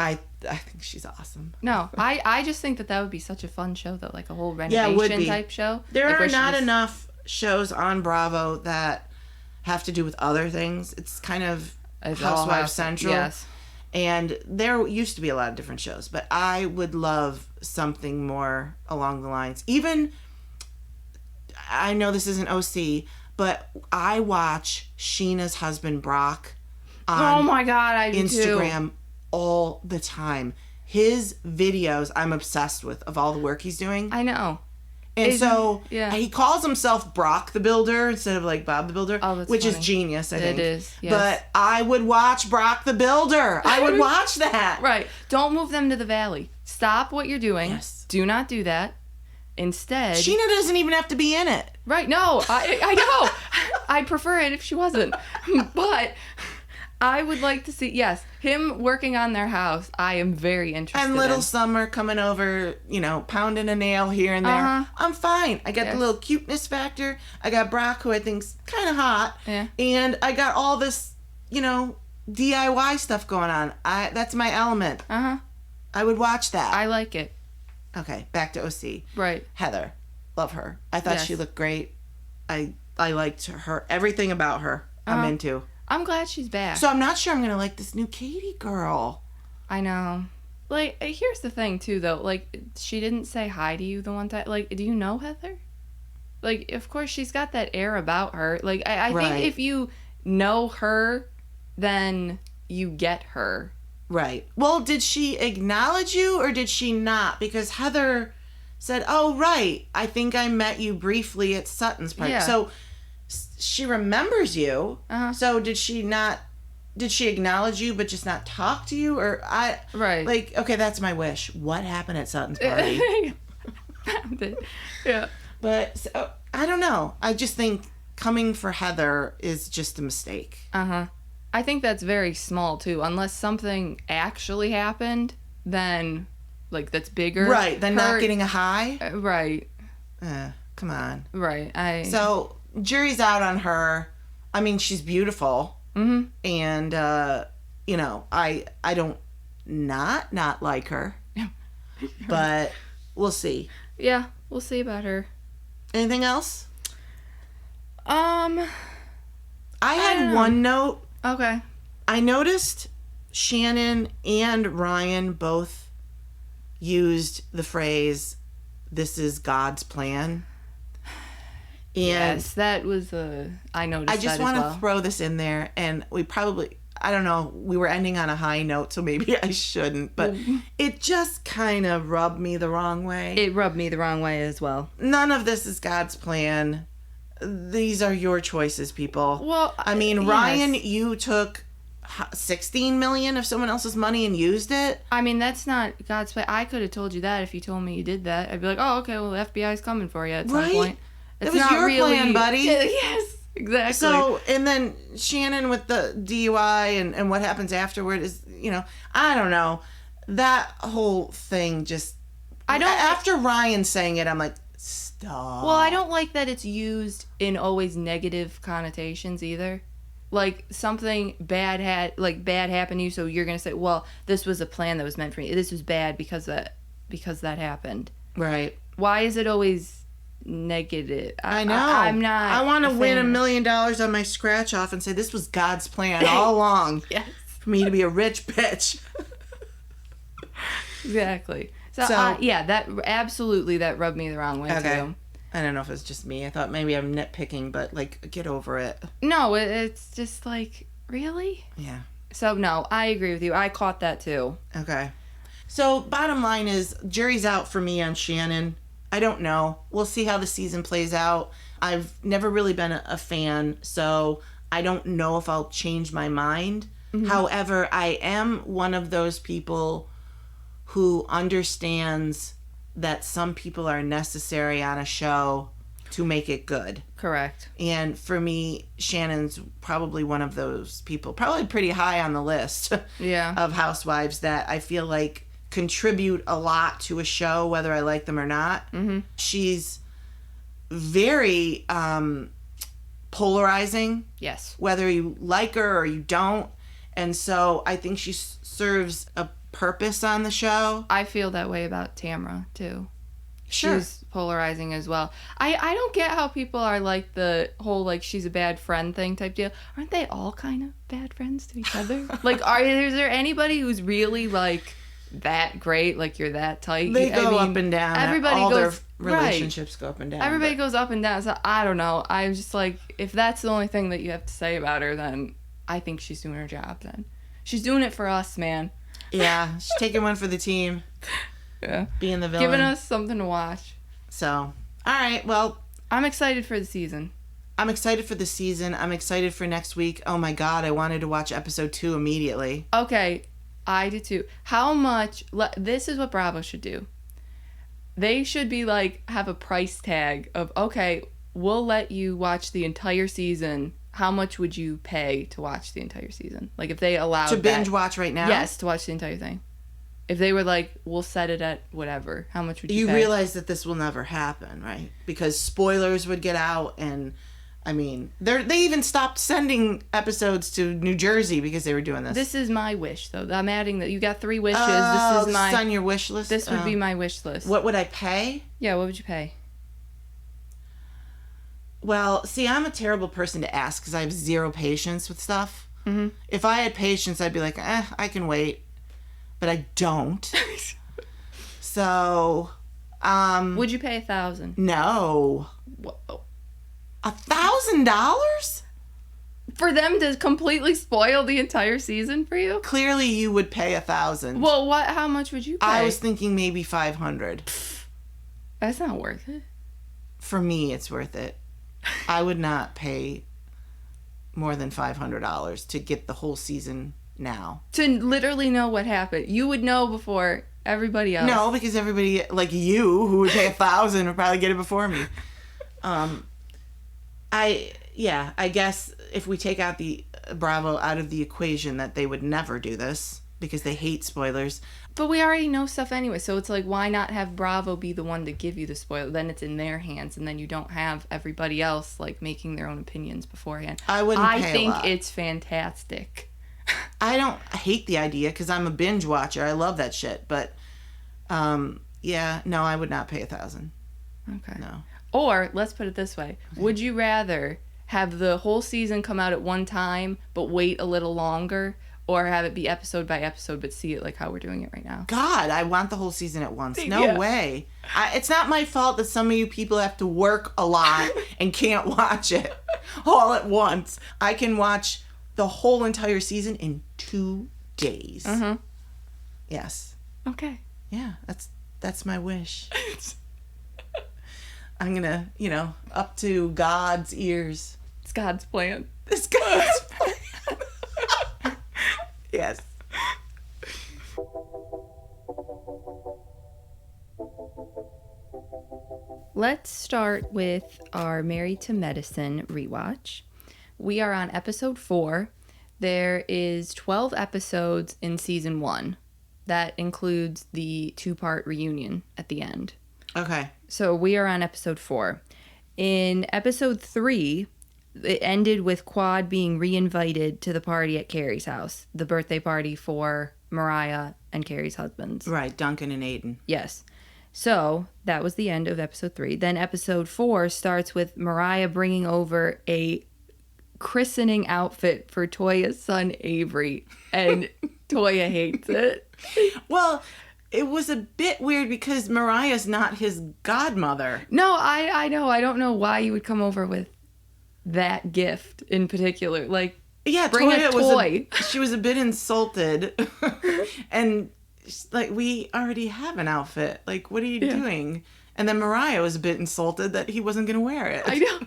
I think she's awesome. No, I just think that would be such a fun show, though, like a whole renovation type show. There are not enough shows on Bravo that have to do with other things. It's kind of Housewives Central. Yes. And there used to be a lot of different shows, but I would love something more along the lines. Even, I know this isn't OC, but I watch Sheena's husband Brock on oh my God, I do Instagram too. All the time. His videos, I'm obsessed with, of all the work he's doing. I know. And he calls himself Brock the Builder instead of like Bob the Builder, which is genius, I think. It is, yes. But I would watch Brock the Builder. I would watch that. Right. Don't move them to the valley. Stop what you're doing. Yes. Do not do that. Instead... Sheena doesn't even have to be in it. Right. No, I know. I'd prefer it if she wasn't. But... I would like to see, yes, him working on their house. I am very interested And little Summer coming over, pounding a nail here and there. I'm fine. I got the little cuteness factor. I got Brock, who I think's kind of hot. Yeah. And I got all this, DIY stuff going on. That's my element. I would watch that. I like it. Okay, back to OC. Right. Heather. Love her. I thought she looked great. I liked her. Everything about her I'm into. I'm glad she's back. So I'm not sure I'm going to like this new Katie girl. I know. Like, here's the thing, too, though. Like, she didn't say hi to you the one time. Like, do you know Heather? Like, of course, she's got that air about her. Like, I think if you know her, then you get her. Right. Well, did she acknowledge you or did she not? Because Heather said, oh, right, I think I met you briefly at Sutton's party. Yeah. So... she remembers you. So did she acknowledge you but just not talk to you? Or like, okay, that's my wish. What happened at Sutton's party? Yeah. But so, I don't know. I just think coming for Heather is just a mistake. I think that's very small too. Unless something actually happened, then like that's bigger. Right. Then not getting a high. Right. Come on. Right. So, jury's out on her. I mean, she's beautiful. Mm-hmm. And, you know, I don't not like her. But we'll see. Yeah, we'll see about her. Anything else? I had one note. Okay. I noticed Shannon and Ryan both used the phrase, "This is God's plan." And yes, that was I noticed. I just want to throw this in there, and we probably, I don't know, we were ending on a high note, so maybe I shouldn't, but it just kind of rubbed me the wrong way. It rubbed me the wrong way as well. None of this is God's plan. These are your choices, people. Well, I mean, Ryan, you took 16 million of someone else's money and used it. I mean, that's not God's plan. I could have told you that if you told me you did that. I'd be like, oh, okay, well, the FBI's coming for you at some point. It was your plan, buddy. Yes, exactly. So, and then Shannon with the DUI and what happens afterward is, you know, I don't know. That whole thing just... After Ryan saying it, I'm like, stop. Well, I don't like that it's used in always negative connotations either. Like, something bad happened to you, so you're going to say, well, this was a plan that was meant for me. This was bad because that happened. Right. Why is it always negative? I know. I'm not. I want to win $1 million on my scratch off and say this was God's plan all along. Yes. For me to be a rich bitch. Exactly. So yeah, that rubbed me the wrong way too. I don't know if it's just me. I thought maybe I'm nitpicking, but like, get over it. No, it's just like, really? Yeah. So no, I agree with you. I caught that too. Okay. So bottom line is, jury's out for me on Shannon. I don't know. We'll see how the season plays out. I've never really been a fan, so I don't know if I'll change my mind. Mm-hmm. However, I am one of those people who understands that some people are necessary on a show to make it good. Correct. And for me, Shannon's probably one of those people, probably pretty high on the list of Housewives that I feel like contribute a lot to a show, whether I like them or not. Mm-hmm. She's very polarizing. Yes. Whether you like her or you don't. And so I think she serves a purpose on the show. I feel that way about Tamra too. Sure. She's polarizing as well. I don't get how people are like the whole like she's a bad friend thing type deal. Aren't they all kind of bad friends to each other? Like, is there anybody who's really like that great? Like you're that tight? They go up and down. Everybody all goes. Their relationships go up and down. Everybody goes up and down. So I don't know. I'm just like, if that's the only thing that you have to say about her, then I think she's doing her job. Then she's doing it for us, man. Yeah, she's taking one for the team. Yeah. Being the villain. Giving us something to watch. So, all right, well. I'm excited for the season. I'm excited for the season. I'm excited for next week. Oh my God, I wanted to watch episode 2 immediately. Okay, I did too. How much, this is what Bravo should do. They should be like, have a price tag of, okay, we'll let you watch the entire season. How much would you pay to watch the entire season? Like, if they allowed to binge watch right now? Yes, to watch the entire thing. If they were like, we'll set it at whatever, how much would you pay? You realize that this will never happen, right? Because spoilers would get out, and I mean, they even stopped sending episodes to New Jersey because they were doing this. This is my wish, though. I'm adding that you got 3 wishes. Oh, this is on your wish list? This would be my wish list. What would I pay? Yeah, what would you pay? Well, see, I'm a terrible person to ask because I have zero patience with stuff. Mm-hmm. If I had patience, I'd be like, I can wait. But I don't. So, would you pay $1,000? No. Whoa. $1,000? For them to completely spoil the entire season for you? Clearly, you would pay $1,000. Well, how much would you pay? I was thinking maybe $500. That's not worth it. For me, it's worth it. I would not pay more than $500 to get the whole season now. To literally know what happened. You would know before everybody else. No, because everybody like you who would pay $1,000 would probably get it before me. I guess if we take out the Bravo out of the equation, that they would never do this because they hate spoilers. But we already know stuff anyway, so it's like, why not have Bravo be the one to give you the spoiler? Then it's in their hands, and then you don't have everybody else, like, making their own opinions beforehand. I wouldn't pay a lot. I think it's fantastic. I don't hate the idea because I'm a binge watcher. I love that shit. But, yeah, no, I would not pay $1,000. Okay. No. Or, let's put it this way. Okay. Would you rather have the whole season come out at one time, but wait a little longer? Or have it be episode by episode, but see it like how we're doing it right now? God, I want the whole season at once. No way. It's not my fault that some of you people have to work a lot and can't watch it all at once. I can watch the whole entire season in 2 days. Mm-hmm. Yes. Okay. Yeah, that's my wish. I'm gonna, up to God's ears. It's God's plan. It's God's plan. Yes. Let's start with our Married to Medicine rewatch. We are on episode 4. There is 12 episodes in season 1. That includes the 2-part reunion at the end. Okay. So we are on episode 4. In episode 3, it ended with Quad being reinvited to the party at Carrie's house, the birthday party for Mariah and Carrie's husbands. Right, Duncan and Aiden. Yes. So that was the end of episode 3. Then episode 4 starts with Mariah bringing over a christening outfit for Toya's son Avery, and Toya hates it. Well, it was a bit weird because Mariah's not his godmother. No, I know. I don't know why you would come over with that gift in particular. Like, yeah, bring Toya a toy. She was a bit insulted. And, like, we already have an outfit. Like, what are you doing? And then Mariah was a bit insulted that he wasn't going to wear it. I know.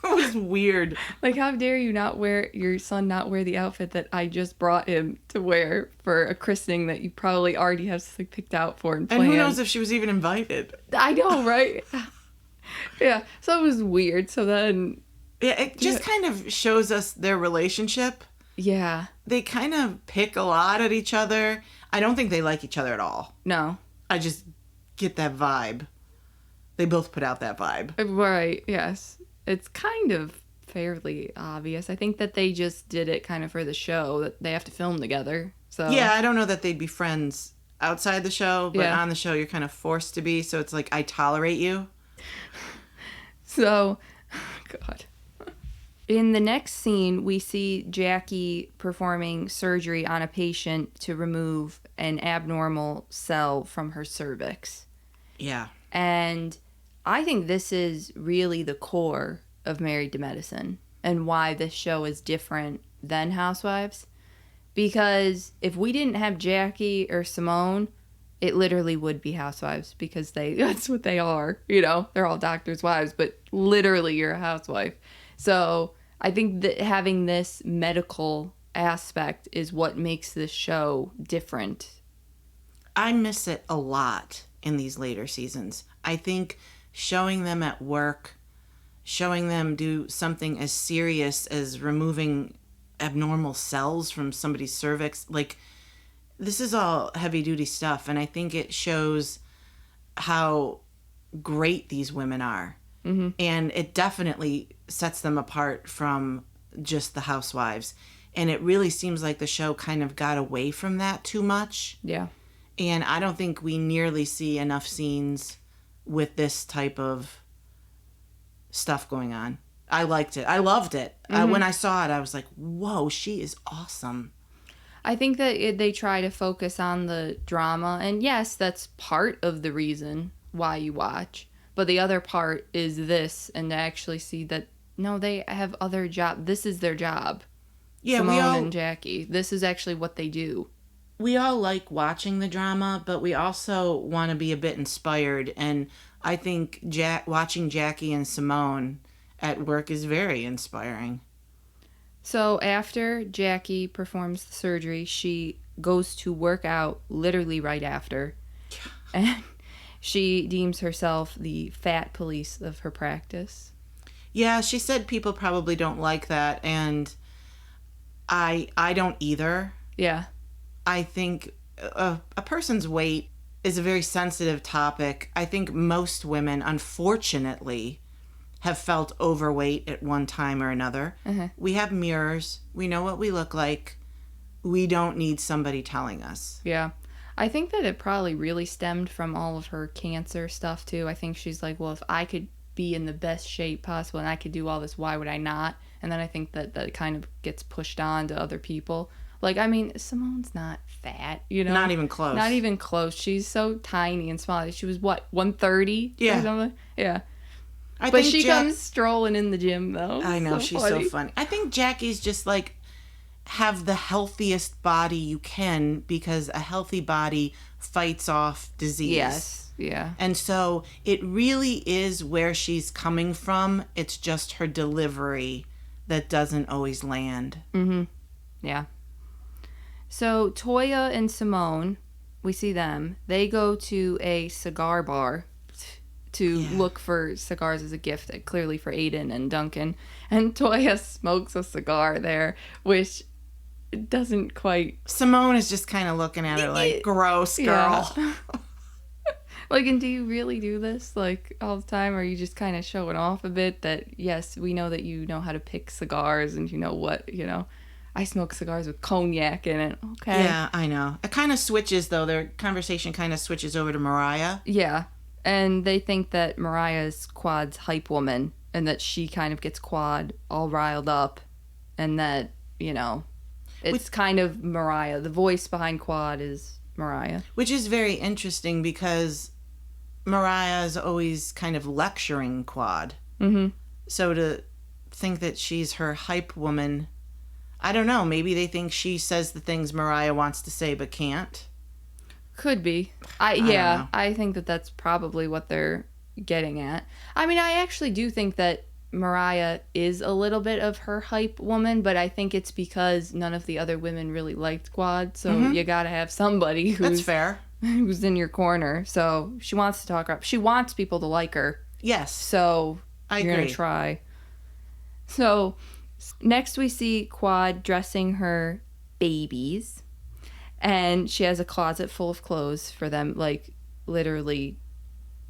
It was weird. Like, how dare your son not wear the outfit that I just brought him to wear for a christening that you probably already have something picked out for and planned. And who knows if she was even invited. I know, right? Yeah, so it was weird. So then... Yeah, it just kind of shows us their relationship. Yeah. They kind of pick a lot at each other. I don't think they like each other at all. No. I just get that vibe. They both put out that vibe. Right, yes. It's kind of fairly obvious. I think that they just did it kind of for the show, that they have to film together. So yeah, I don't know that they'd be friends outside the show, but on the show you're kind of forced to be, so it's like, I tolerate you. So, God. In the next scene, we see Jackie performing surgery on a patient to remove an abnormal cell from her cervix. Yeah. And I think this is really the core of Married to Medicine and why this show is different than Housewives. Because if we didn't have Jackie or Simone, it literally would be Housewives, because that's what they are. They're all doctors' wives, but literally you're a housewife. So I think that having this medical aspect is what makes this show different. I miss it a lot in these later seasons. I think showing them at work, showing them do something as serious as removing abnormal cells from somebody's cervix, like, this is all heavy duty stuff, and I think it shows how great these women are. Mm-hmm. And it definitely sets them apart from just the housewives. And it really seems like the show kind of got away from that too much. Yeah. And I don't think we nearly see enough scenes with this type of stuff going on. I liked it. I loved it. Mm-hmm. When I saw it, I was like, whoa, she is awesome. I think that they try to focus on the drama. And yes, that's part of the reason why you watch. But the other part is this, and to actually see that, no, they have other job. This is their job. Yeah, Simone and Jackie. This is actually what they do. We all like watching the drama, but we also want to be a bit inspired. And I think watching Jackie and Simone at work is very inspiring. So after Jackie performs the surgery, she goes to work out literally right after. And she deems herself the fat police of her practice. Yeah, she said people probably don't like that, and I don't either. Yeah. I think a person's weight is a very sensitive topic. I think most women, unfortunately, have felt overweight at one time or another. We have mirrors. We know what we look like. We don't need somebody telling us. Yeah. I think that it probably really stemmed from all of her cancer stuff, too. I think she's like, well, if I could be in the best shape possible and I could do all this, why would I not? And then I think that kind of gets pushed on to other people. Like, I mean, Simone's not fat, you know? Not even close. Not even close. She's so tiny and small. She was, what, 130? Yeah. Or something? Yeah. I But think she comes strolling in the gym, though. I know, she's so funny. I think Jackie's just like, have the healthiest body you can, because a healthy body fights off disease. Yes, yeah. And so it really is where she's coming from. It's just her delivery that doesn't always land. Yeah. So Toya and Simone, we see them. They go to a cigar bar to look for cigars as a gift, clearly for Aiden and Duncan. And Toya smokes a cigar there, which doesn't quite... Simone is just kind of looking at her like, gross, girl. Yeah. Like, and do you really do this, like, all the time? Or are you just kind of showing off a bit that, yes, we know that you know how to pick cigars and you know what, you know... I smoke cigars with cognac in it. Okay. Yeah, I know. It kind of switches, though. Their conversation kind of switches over to Mariah. Yeah. And they think that Mariah's Quad's hype woman and that she kind of gets Quad all riled up and that, you know, it's kind of Mariah. The voice behind Quad is Mariah. Which is very interesting because Mariah is always kind of lecturing Quad. So to think that she's her hype woman... I don't know. Maybe they think she says the things Mariah wants to say but can't. Could be. I think that that's probably what they're getting at. I mean, I actually do think that Mariah is a little bit of her hype woman, but I think it's because none of the other women really liked Quad, so you gotta have somebody who's... That's fair. Who's in your corner. So she wants to talk up. She wants people to like her. Yes. So I you're agree. gonna try. So... Next, we see Quad dressing her babies, and she has a closet full of clothes for them, like literally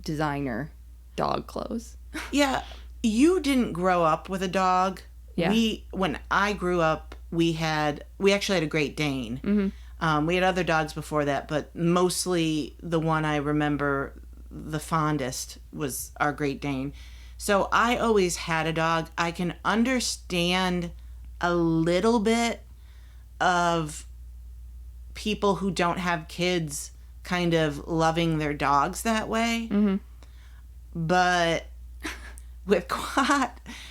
designer dog clothes. Yeah, you didn't grow up with a dog. Yeah. When I grew up, we actually had a Great Dane. We had other dogs before that, but mostly the one I remember the fondest was our Great Dane. So I always had a dog. I can understand a little bit of people who don't have kids kind of loving their dogs that way. But with Quad,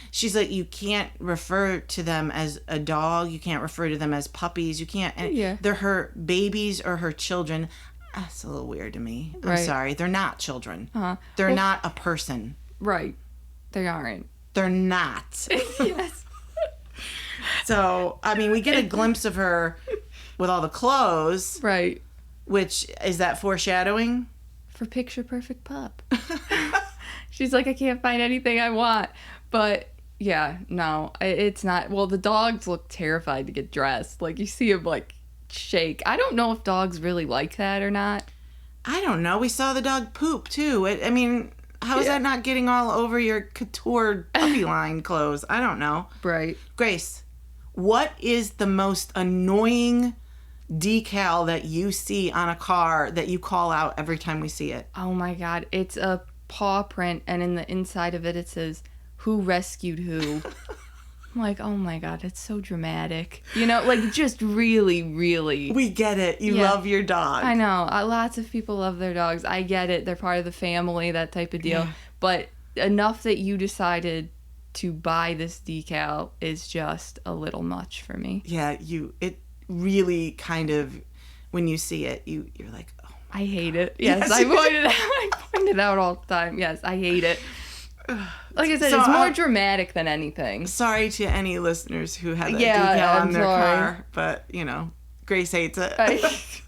she's like, you can't refer to them as a dog. You can't refer to them as puppies. You can't. And they're her babies or her children. That's a little weird to me. I'm sorry. They're not children. They're not a person. Right. They aren't. They're not. Yes. So, I mean, we get a glimpse of her with all the clothes. Right. Which, is that foreshadowing? For picture perfect pup. She's like, I can't find anything I want. But, yeah, no, it's not. Well, the dogs look terrified to get dressed. Like, you see them, like, shake. I don't know if dogs really like that or not. I don't know. We saw the dog poop, too. I mean... How is that not getting all over your couture puppy line clothes? I don't know. Right. Grace, what is the most annoying decal that you see on a car that you call out every time we see it? Oh my God. It's a paw print, and in the inside of it, it says, "Who rescued who?" I'm like, oh my God, it's so dramatic. You know, like, just really, really. We get it. You love your dog. I know. Lots of people love their dogs. I get it. They're part of the family, that type of deal. Yeah. But enough that you decided to buy this decal is just a little much for me. Yeah, it really kind of, when you see it, you're like, oh my I hate it. Yes, I point it out all the time. Yes, I hate it. Like I said, it's more dramatic than anything. Sorry to any listeners who have that decal on their car, but, you know, Grace hates it.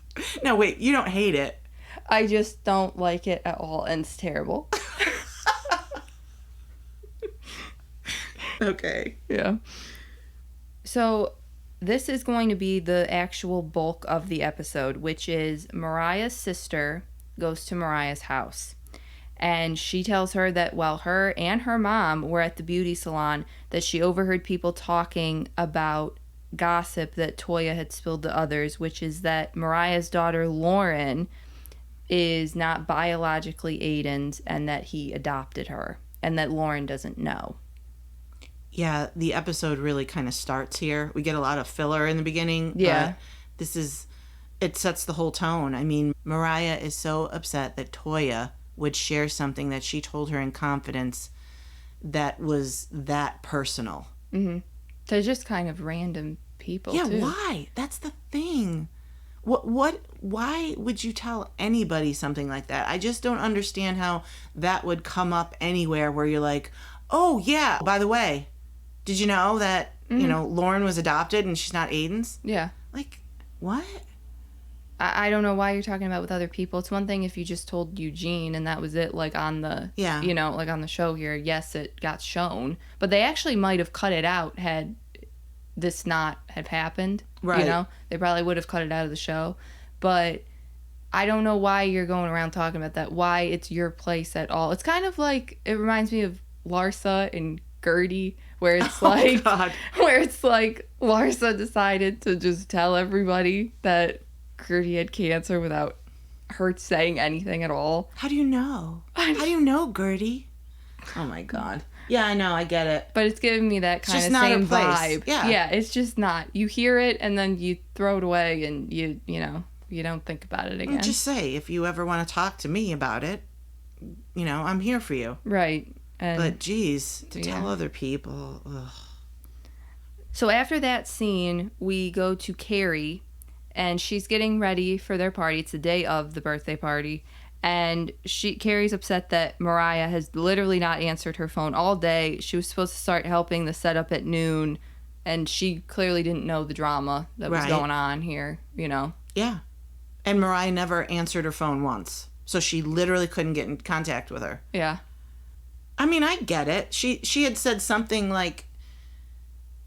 No, wait, you don't hate it. I just don't like it at all, and it's terrible. Okay. Yeah. So this is going to be the actual bulk of the episode, which is Mariah's sister goes to Mariah's house. And she tells her that while her and her mom were at the beauty salon, that she overheard people talking about gossip that Toya had spilled to others, which is that Mariah's daughter Lauren is not biologically Aiden's and that he adopted her and that Lauren doesn't know. Yeah, the episode really kind of starts here. We get a lot of filler in the beginning. Yeah. But it sets the whole tone. I mean, Mariah is so upset that Toya would share something that she told her in confidence that was that personal. Mm-hmm. They're just kind of random people, yeah, too. Why? That's the thing. Why would you tell anybody something like that? I just don't understand how that would come up anywhere where you're like, oh, yeah, by the way, did you know that, Lauren was adopted and she's not Aiden's? Yeah. Like, what? I don't know why you're talking about with other people. It's one thing if you just told Eugene and that was it, like on the, like on the show here. Yes, it got shown. But they actually might have cut it out had this not have happened. Right. They probably would have cut it out of the show. But I don't know why you're going around talking about that, why it's your place at all. It's kind of like, it reminds me of Larsa and Gertie, where it's where it's like Larsa decided to just tell everybody that Gertie had cancer without her saying anything at all. How do you know? How do you know, Gertie? Oh my God. Yeah, I know, I get it. But it's giving me that kind of same vibe. Yeah, it's just not. You hear it and then you throw it away and you don't think about it again. Just say, if you ever want to talk to me about it, I'm here for you. Right. But geez, to tell other people. Ugh. So after that scene, we go to Carrie, and she's getting ready for their party. It's the day of the birthday party. And Carrie's upset that Mariah has literally not answered her phone all day. She was supposed to start helping the setup at noon, and she clearly didn't know the drama that was going on here, Yeah. And Mariah never answered her phone once. So she literally couldn't get in contact with her. Yeah. I mean, I get it. She had said something like,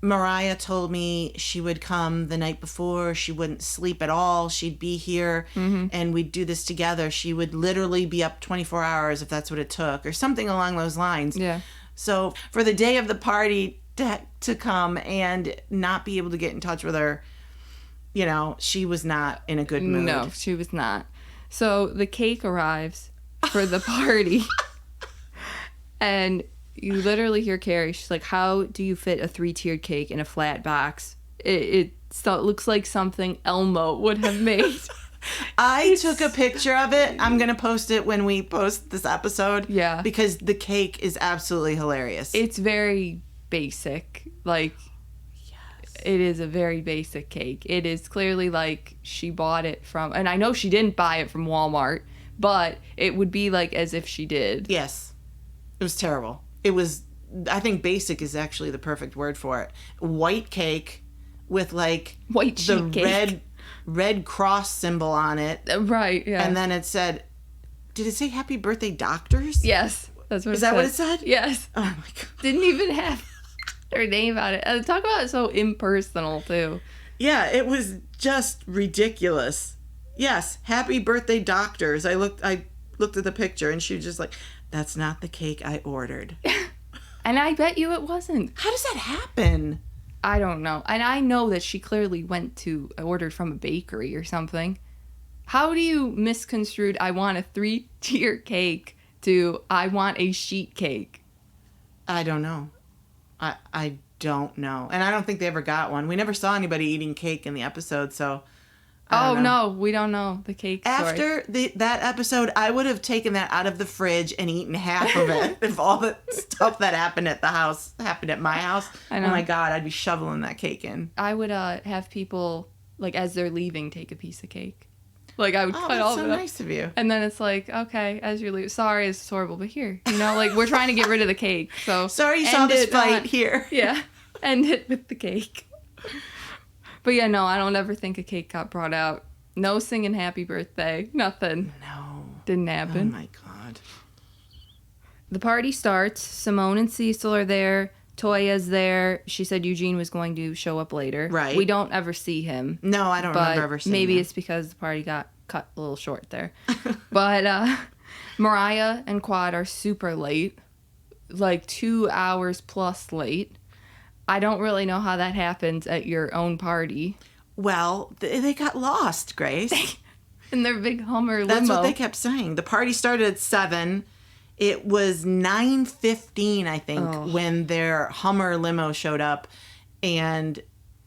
Mariah told me she would come the night before. She wouldn't sleep at all. She'd be here and we'd do this together. She would literally be up 24 hours if that's what it took, or something along those lines. Yeah. So for the day of the party to come and not be able to get in touch with her, she was not in a good mood. No, she was not. So the cake arrives for the party. And you literally hear Carrie, she's like, how do you fit a 3-tiered cake in a flat box? It looks like something Elmo would have made. I took a picture of it. I'm going to post it when we post this episode. Yeah. Because the cake is absolutely hilarious. It's very basic. Like, yes. It is a very basic cake. It is clearly like she bought it from, and I know she didn't buy it from Walmart, but it would be like as if she did. Yes. It was terrible. It was, I think basic is actually the perfect word for it. White cake with like white sheet cake. red cross symbol on it. Right, yeah. And then it said, did it say happy birthday doctors? Yes. That's what Is that what it said? Yes. Oh my God. Didn't even have her name on it. Talk about it so impersonal too. Yeah, it was just ridiculous. Yes, happy birthday doctors. I looked at the picture and she was just like, that's not the cake I ordered. And I bet you it wasn't. How does that happen? I don't know. And I know that she clearly ordered from a bakery or something. How do you misconstrue I want a 3-tier cake to I want a sheet cake? I don't know. I don't know. And I don't think they ever got one. We never saw anybody eating cake in the episode, so... no, we don't know the cake story. After that episode, I would have taken that out of the fridge and eaten half of it if all the stuff that happened at the house happened at my house. I know. Oh my God, I'd be shoveling that cake in. I would have people, like, as they're leaving, take a piece of cake. Like, I would cut all of it. Oh, that's so nice of you. And then it's like, okay, as you're leaving, sorry, this is horrible, but here, like, we're trying to get rid of the cake, so... Sorry you saw this fight here. Yeah, end it with the cake. But yeah, no, I don't ever think a cake got brought out. No singing happy birthday. Nothing. No. Didn't happen. Oh my God. The party starts. Simone and Cecil are there. Toya's there. She said Eugene was going to show up later. Right. We don't ever see him. No, I don't remember ever seeing maybe him. it's because the party got cut a little short there. But Mariah and Quad are super late. Like 2 hours plus late. I don't really know how that happens at your own party. Well, they got lost, Grace. In their big Hummer limo. That's what they kept saying. The party started at 7. It was 9:15, I think, when their Hummer limo showed up. And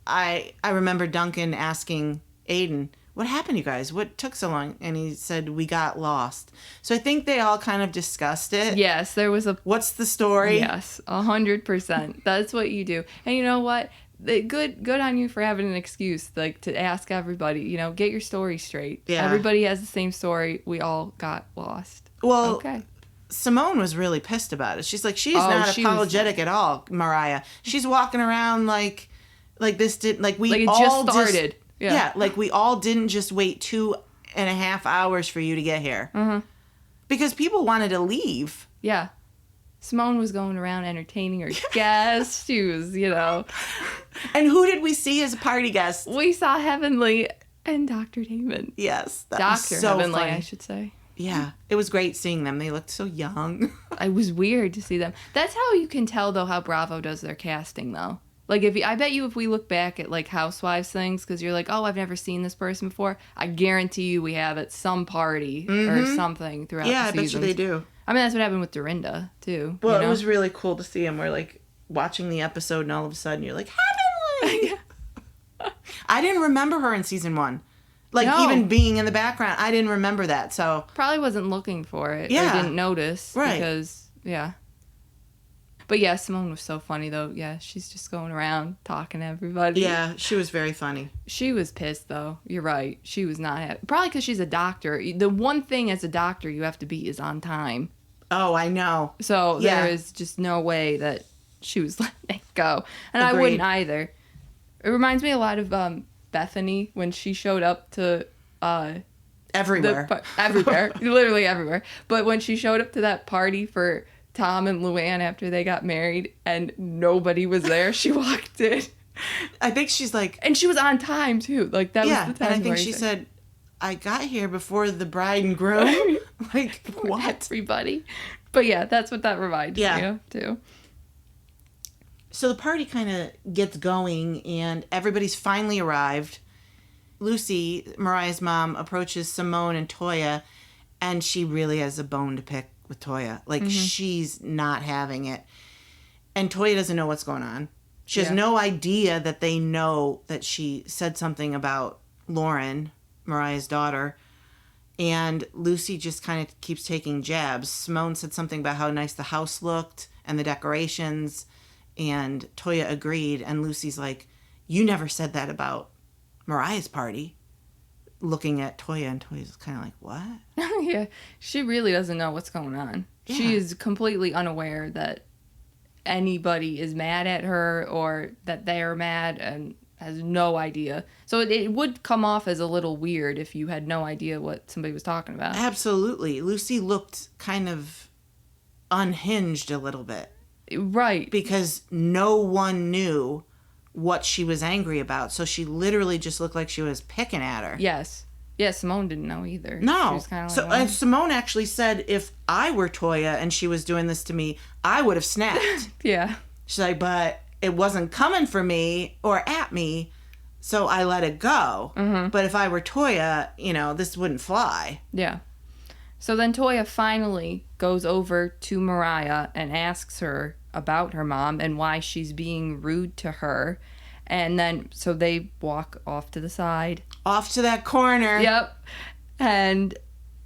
I remember Duncan asking Aiden, what happened, you guys? What took so long? And he said, we got lost. So I think they all kind of discussed it. Yes, there was a... What's the story? Yes, 100%. That's what you do. And you know what? Good on you for having an excuse, like, to ask everybody, you know, get your story straight. Yeah. Everybody has the same story. We all got lost. Well, okay. Simone was really pissed about it. She's like, she's not apologetic at all, Mariah. She's walking around like this did, like we like it all just started. Yeah, like we all didn't just wait 2.5 hours for you to get here. Mm-hmm. Because people wanted to leave. Yeah. Simone was going around entertaining her guests. She was, you know. And who did we see as a party guest? We saw Heavenly and Dr. Damon. Yes. That Dr. was so Heavenly, funny. I should say. Yeah. It was great seeing them. They looked so young. It was weird to see them. That's how you can tell, though, how Bravo does their casting, though. Like, I bet you if we look back at, like, Housewives things, because you're like, oh, I've never seen this person before, I guarantee you we have at some party or something throughout the seasons. Yeah, I bet you they do. I mean, that's what happened with Dorinda, too. Well, you know? it was really cool to see him. We're, like, watching the episode, and all of a sudden you're like, Heavenly! I didn't remember her in season 1. Like, No. even being in the background, I didn't remember that, so... Probably wasn't looking for it. Yeah. Or didn't notice. Right. Because, yeah. But yeah, Simone was so funny, though. Yeah, she's just going around talking to everybody. Yeah, she was very funny. She was pissed, though. You're right. She was not happy. Probably because she's a doctor. The one thing as a doctor you have to be is on time. Oh, I know. So Yeah. there is just no way that she was letting it go. And Agreed. I wouldn't either. It reminds me a lot of Bethany when she showed up to... Everywhere. Everywhere. Literally everywhere. But when she showed up to that party for Tom and Luann after they got married and nobody was there, she walked in. I think she's like... And she was on time, too. Like, that was the time and I think where she said, I got here before the bride and groom. Like, what? Everybody. But yeah, that's what that reminds me of, too. So the party kind of gets going, and everybody's finally arrived. Lucy, Mariah's mom, approaches Simone and Toya, and she really has a bone to pick with Toya. Like, she's not having it. And Toya doesn't know what's going on. She has no idea that they know that she said something about Lauren, Mariah's daughter. And Lucy just kind of keeps taking jabs. Simone said something about how nice the house looked and the decorations. And Toya agreed. And Lucy's like, you never said that about Mariah's party. Looking at Toya, and Toya's kind of like, what? Yeah, she really doesn't know what's going on. Yeah. She is completely unaware that anybody is mad at her or that they're mad and has no idea. So it would come off as a little weird if you had no idea what somebody was talking about. Absolutely. Lucy looked kind of unhinged a little bit. Right. Because no one knew what she was angry about. So she literally just looked like she was picking at her. Yes. Yeah, Simone didn't know either. No. She was kind of So, like, and Simone actually said, if I were Toya and she was doing this to me, I would have snapped. yeah. She's like, but it wasn't coming for me or at me, so I let it go. Mm-hmm. But if I were Toya, you know, this wouldn't fly. Yeah. So then Toya finally goes over to Mariah and asks her about her mom and why she's being rude to her. And then, so they walk off to the side. Off to that corner. Yep. And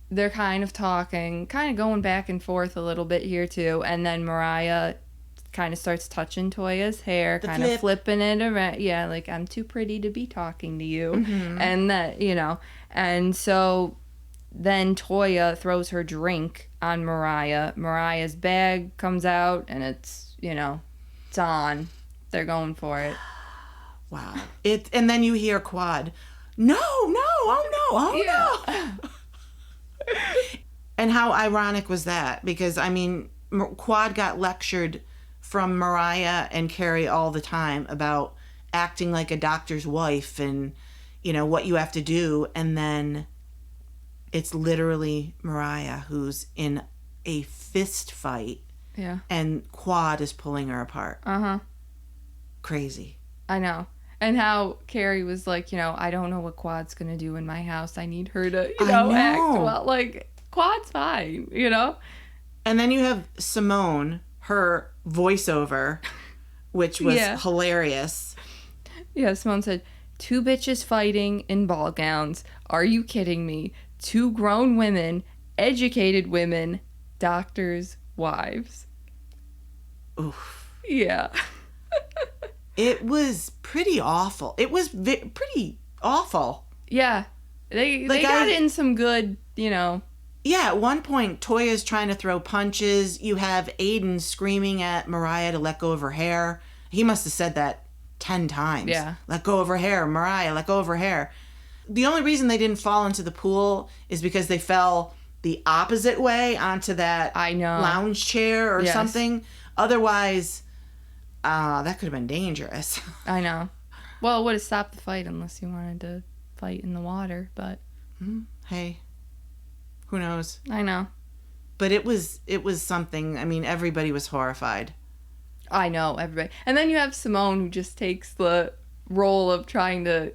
they're kind of talking, kind of going back and forth a little bit here too. And then Mariah kind of starts touching Toya's hair, kind of flipping it around. Yeah, like, I'm too pretty to be talking to you. Mm-hmm. And that, you know. And so then Toya throws her drink on Mariah. Mariah's bag comes out and it's, you know, it's on. They're going for it. Wow. And then you hear Quad, no, oh no. And how ironic was that? Because, I mean, Quad got lectured from Mariah and Carrie all the time about acting like a doctor's wife and, you know, what you have to do. And then it's literally Mariah who's in a fist fight. Yeah. And Quad is pulling her apart. Uh-huh. Crazy. I know. And how Carrie was like, you know, I don't know what Quad's going to do in my house. I need her to, you know, act well. Like, Quad's fine, you know? And then you have Simone, her voiceover, which was hilarious. Yeah, Simone said, 2 bitches fighting in ball gowns. Are you kidding me? 2 grown women, educated women, doctors' wives. Oof. Yeah. It was pretty awful. It was pretty awful. Yeah. They got in some good, you know. Yeah, at one point, Toya's trying to throw punches. You have Aiden screaming at Mariah to let go of her hair. He must have said that 10 times. Yeah. Let go of her hair, Mariah, let go of her hair. The only reason they didn't fall into the pool is because they fell the opposite way onto that lounge chair or something. Otherwise, that could have been dangerous. I know. Well, it would have stopped the fight unless you wanted to fight in the water, but... Hey, who knows? I know. But it was something. I mean, everybody was horrified. I know, everybody. And then you have Simone who just takes the role of trying to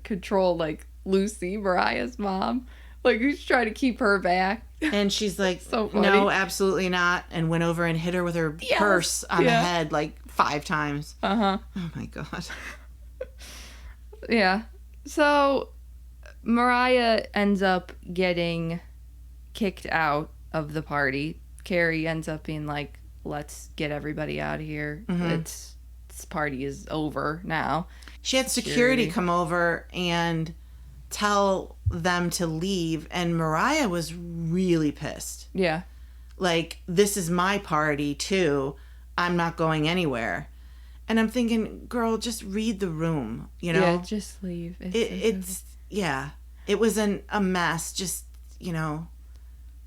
control, like, Lucy, Mariah's mom. Like, who's trying to keep her back. And she's like, so funny. No, absolutely not. And went over and hit her with her purse on the head like 5 times. Uh-huh. Oh, my God. Yeah. So, Mariah ends up getting kicked out of the party. Carrie ends up being like, let's get everybody out of here. This party is over now. She had security come over and tell them to leave, and Mariah was really pissed. Yeah. Like, this is my party too. I'm not going anywhere. And I'm thinking, girl, just read the room, you know? Yeah, just leave. It was a mess. Just, you know,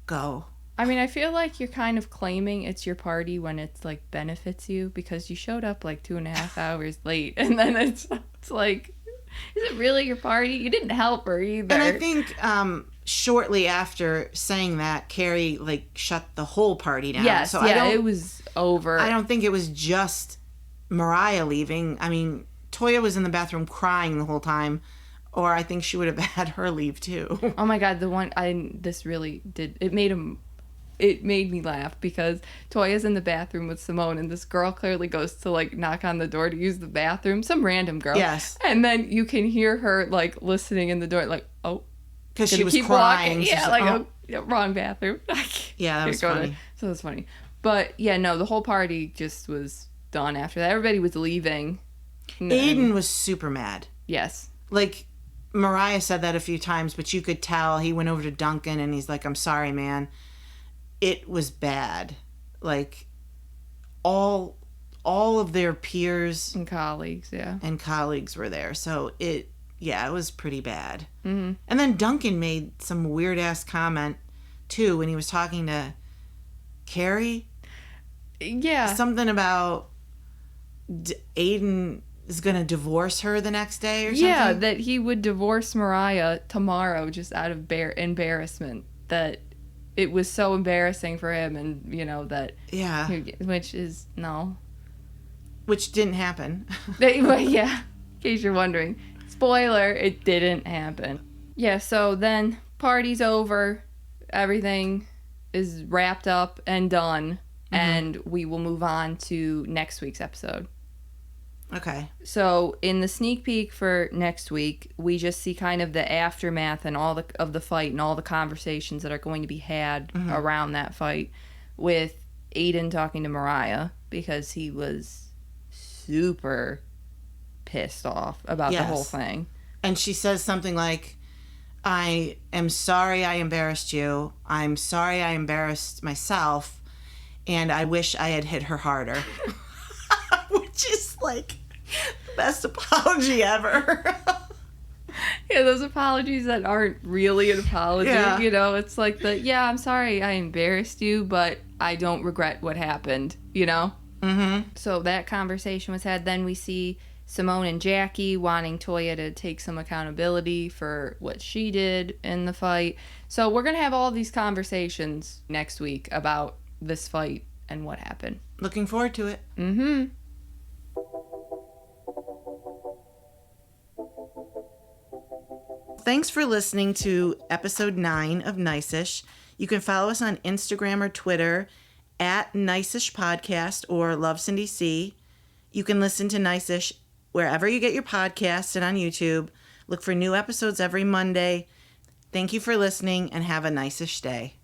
go. I mean, I feel like you're kind of claiming it's your party when it's, like, benefits you, because you showed up, like, 2.5 hours late, and then it's like, is it really your party? You didn't help her either. And I think shortly after saying that, Carrie, like, shut the whole party down. Yes, so it was over. I don't think it was just Mariah leaving. I mean, Toya was in the bathroom crying the whole time, or I think she would have had her leave too. Oh my God, this really did, it made me laugh because Toya's in the bathroom with Simone, and this girl clearly goes to, like, knock on the door to use the bathroom. Some random girl. Yes. And then you can hear her, like, listening in the door, like, oh. Because she was crying. Yeah, so like, oh, yeah, wrong bathroom. Yeah, that was funny. So it was funny. But, yeah, no, the whole party just was done after that. Everybody was leaving. Aiden was super mad. Yes. Like, Mariah said that a few times, but you could tell. He went over to Duncan, and he's like, I'm sorry, man. It was bad. Like, all of their peers and colleagues were there. So it was pretty bad. Mm-hmm. And then Duncan made some weird ass comment too when he was talking to Carrie. Yeah, something about Aiden is gonna divorce her the next day or something. Yeah, that he would divorce Mariah tomorrow just out of embarrassment. That it was so embarrassing for him, and you know that. Yeah. Which is no. Which didn't happen. Yeah, in case you're wondering. Spoiler, it didn't happen. Yeah, so then party's over, everything is wrapped up and done, and we will move on to next week's episode. Okay. So in the sneak peek for next week, we just see kind of the aftermath and all of the fight and all the conversations that are going to be had around that fight, with Aiden talking to Mariah because he was super pissed off about the whole thing. And she says something like, I am sorry I embarrassed you. I'm sorry I embarrassed myself. And I wish I had hit her harder. Which is like the best apology ever. Yeah, those apologies that aren't really an apology. Yeah. You know, it's like I'm sorry I embarrassed you, but I don't regret what happened, you know? Mm-hmm. So that conversation was had. Then we see Simone and Jackie wanting Toya to take some accountability for what she did in the fight. So we're going to have all these conversations next week about this fight and what happened. Looking forward to it. Mm-hmm. Thanks for listening to episode 9 of Nice-ish. You can follow us on Instagram or Twitter at Nice-ish Podcast or Love Cindy C. You can listen to Nice-ish wherever you get your podcasts and on YouTube. Look for new episodes every Monday. Thank you for listening and have a nice-ish day.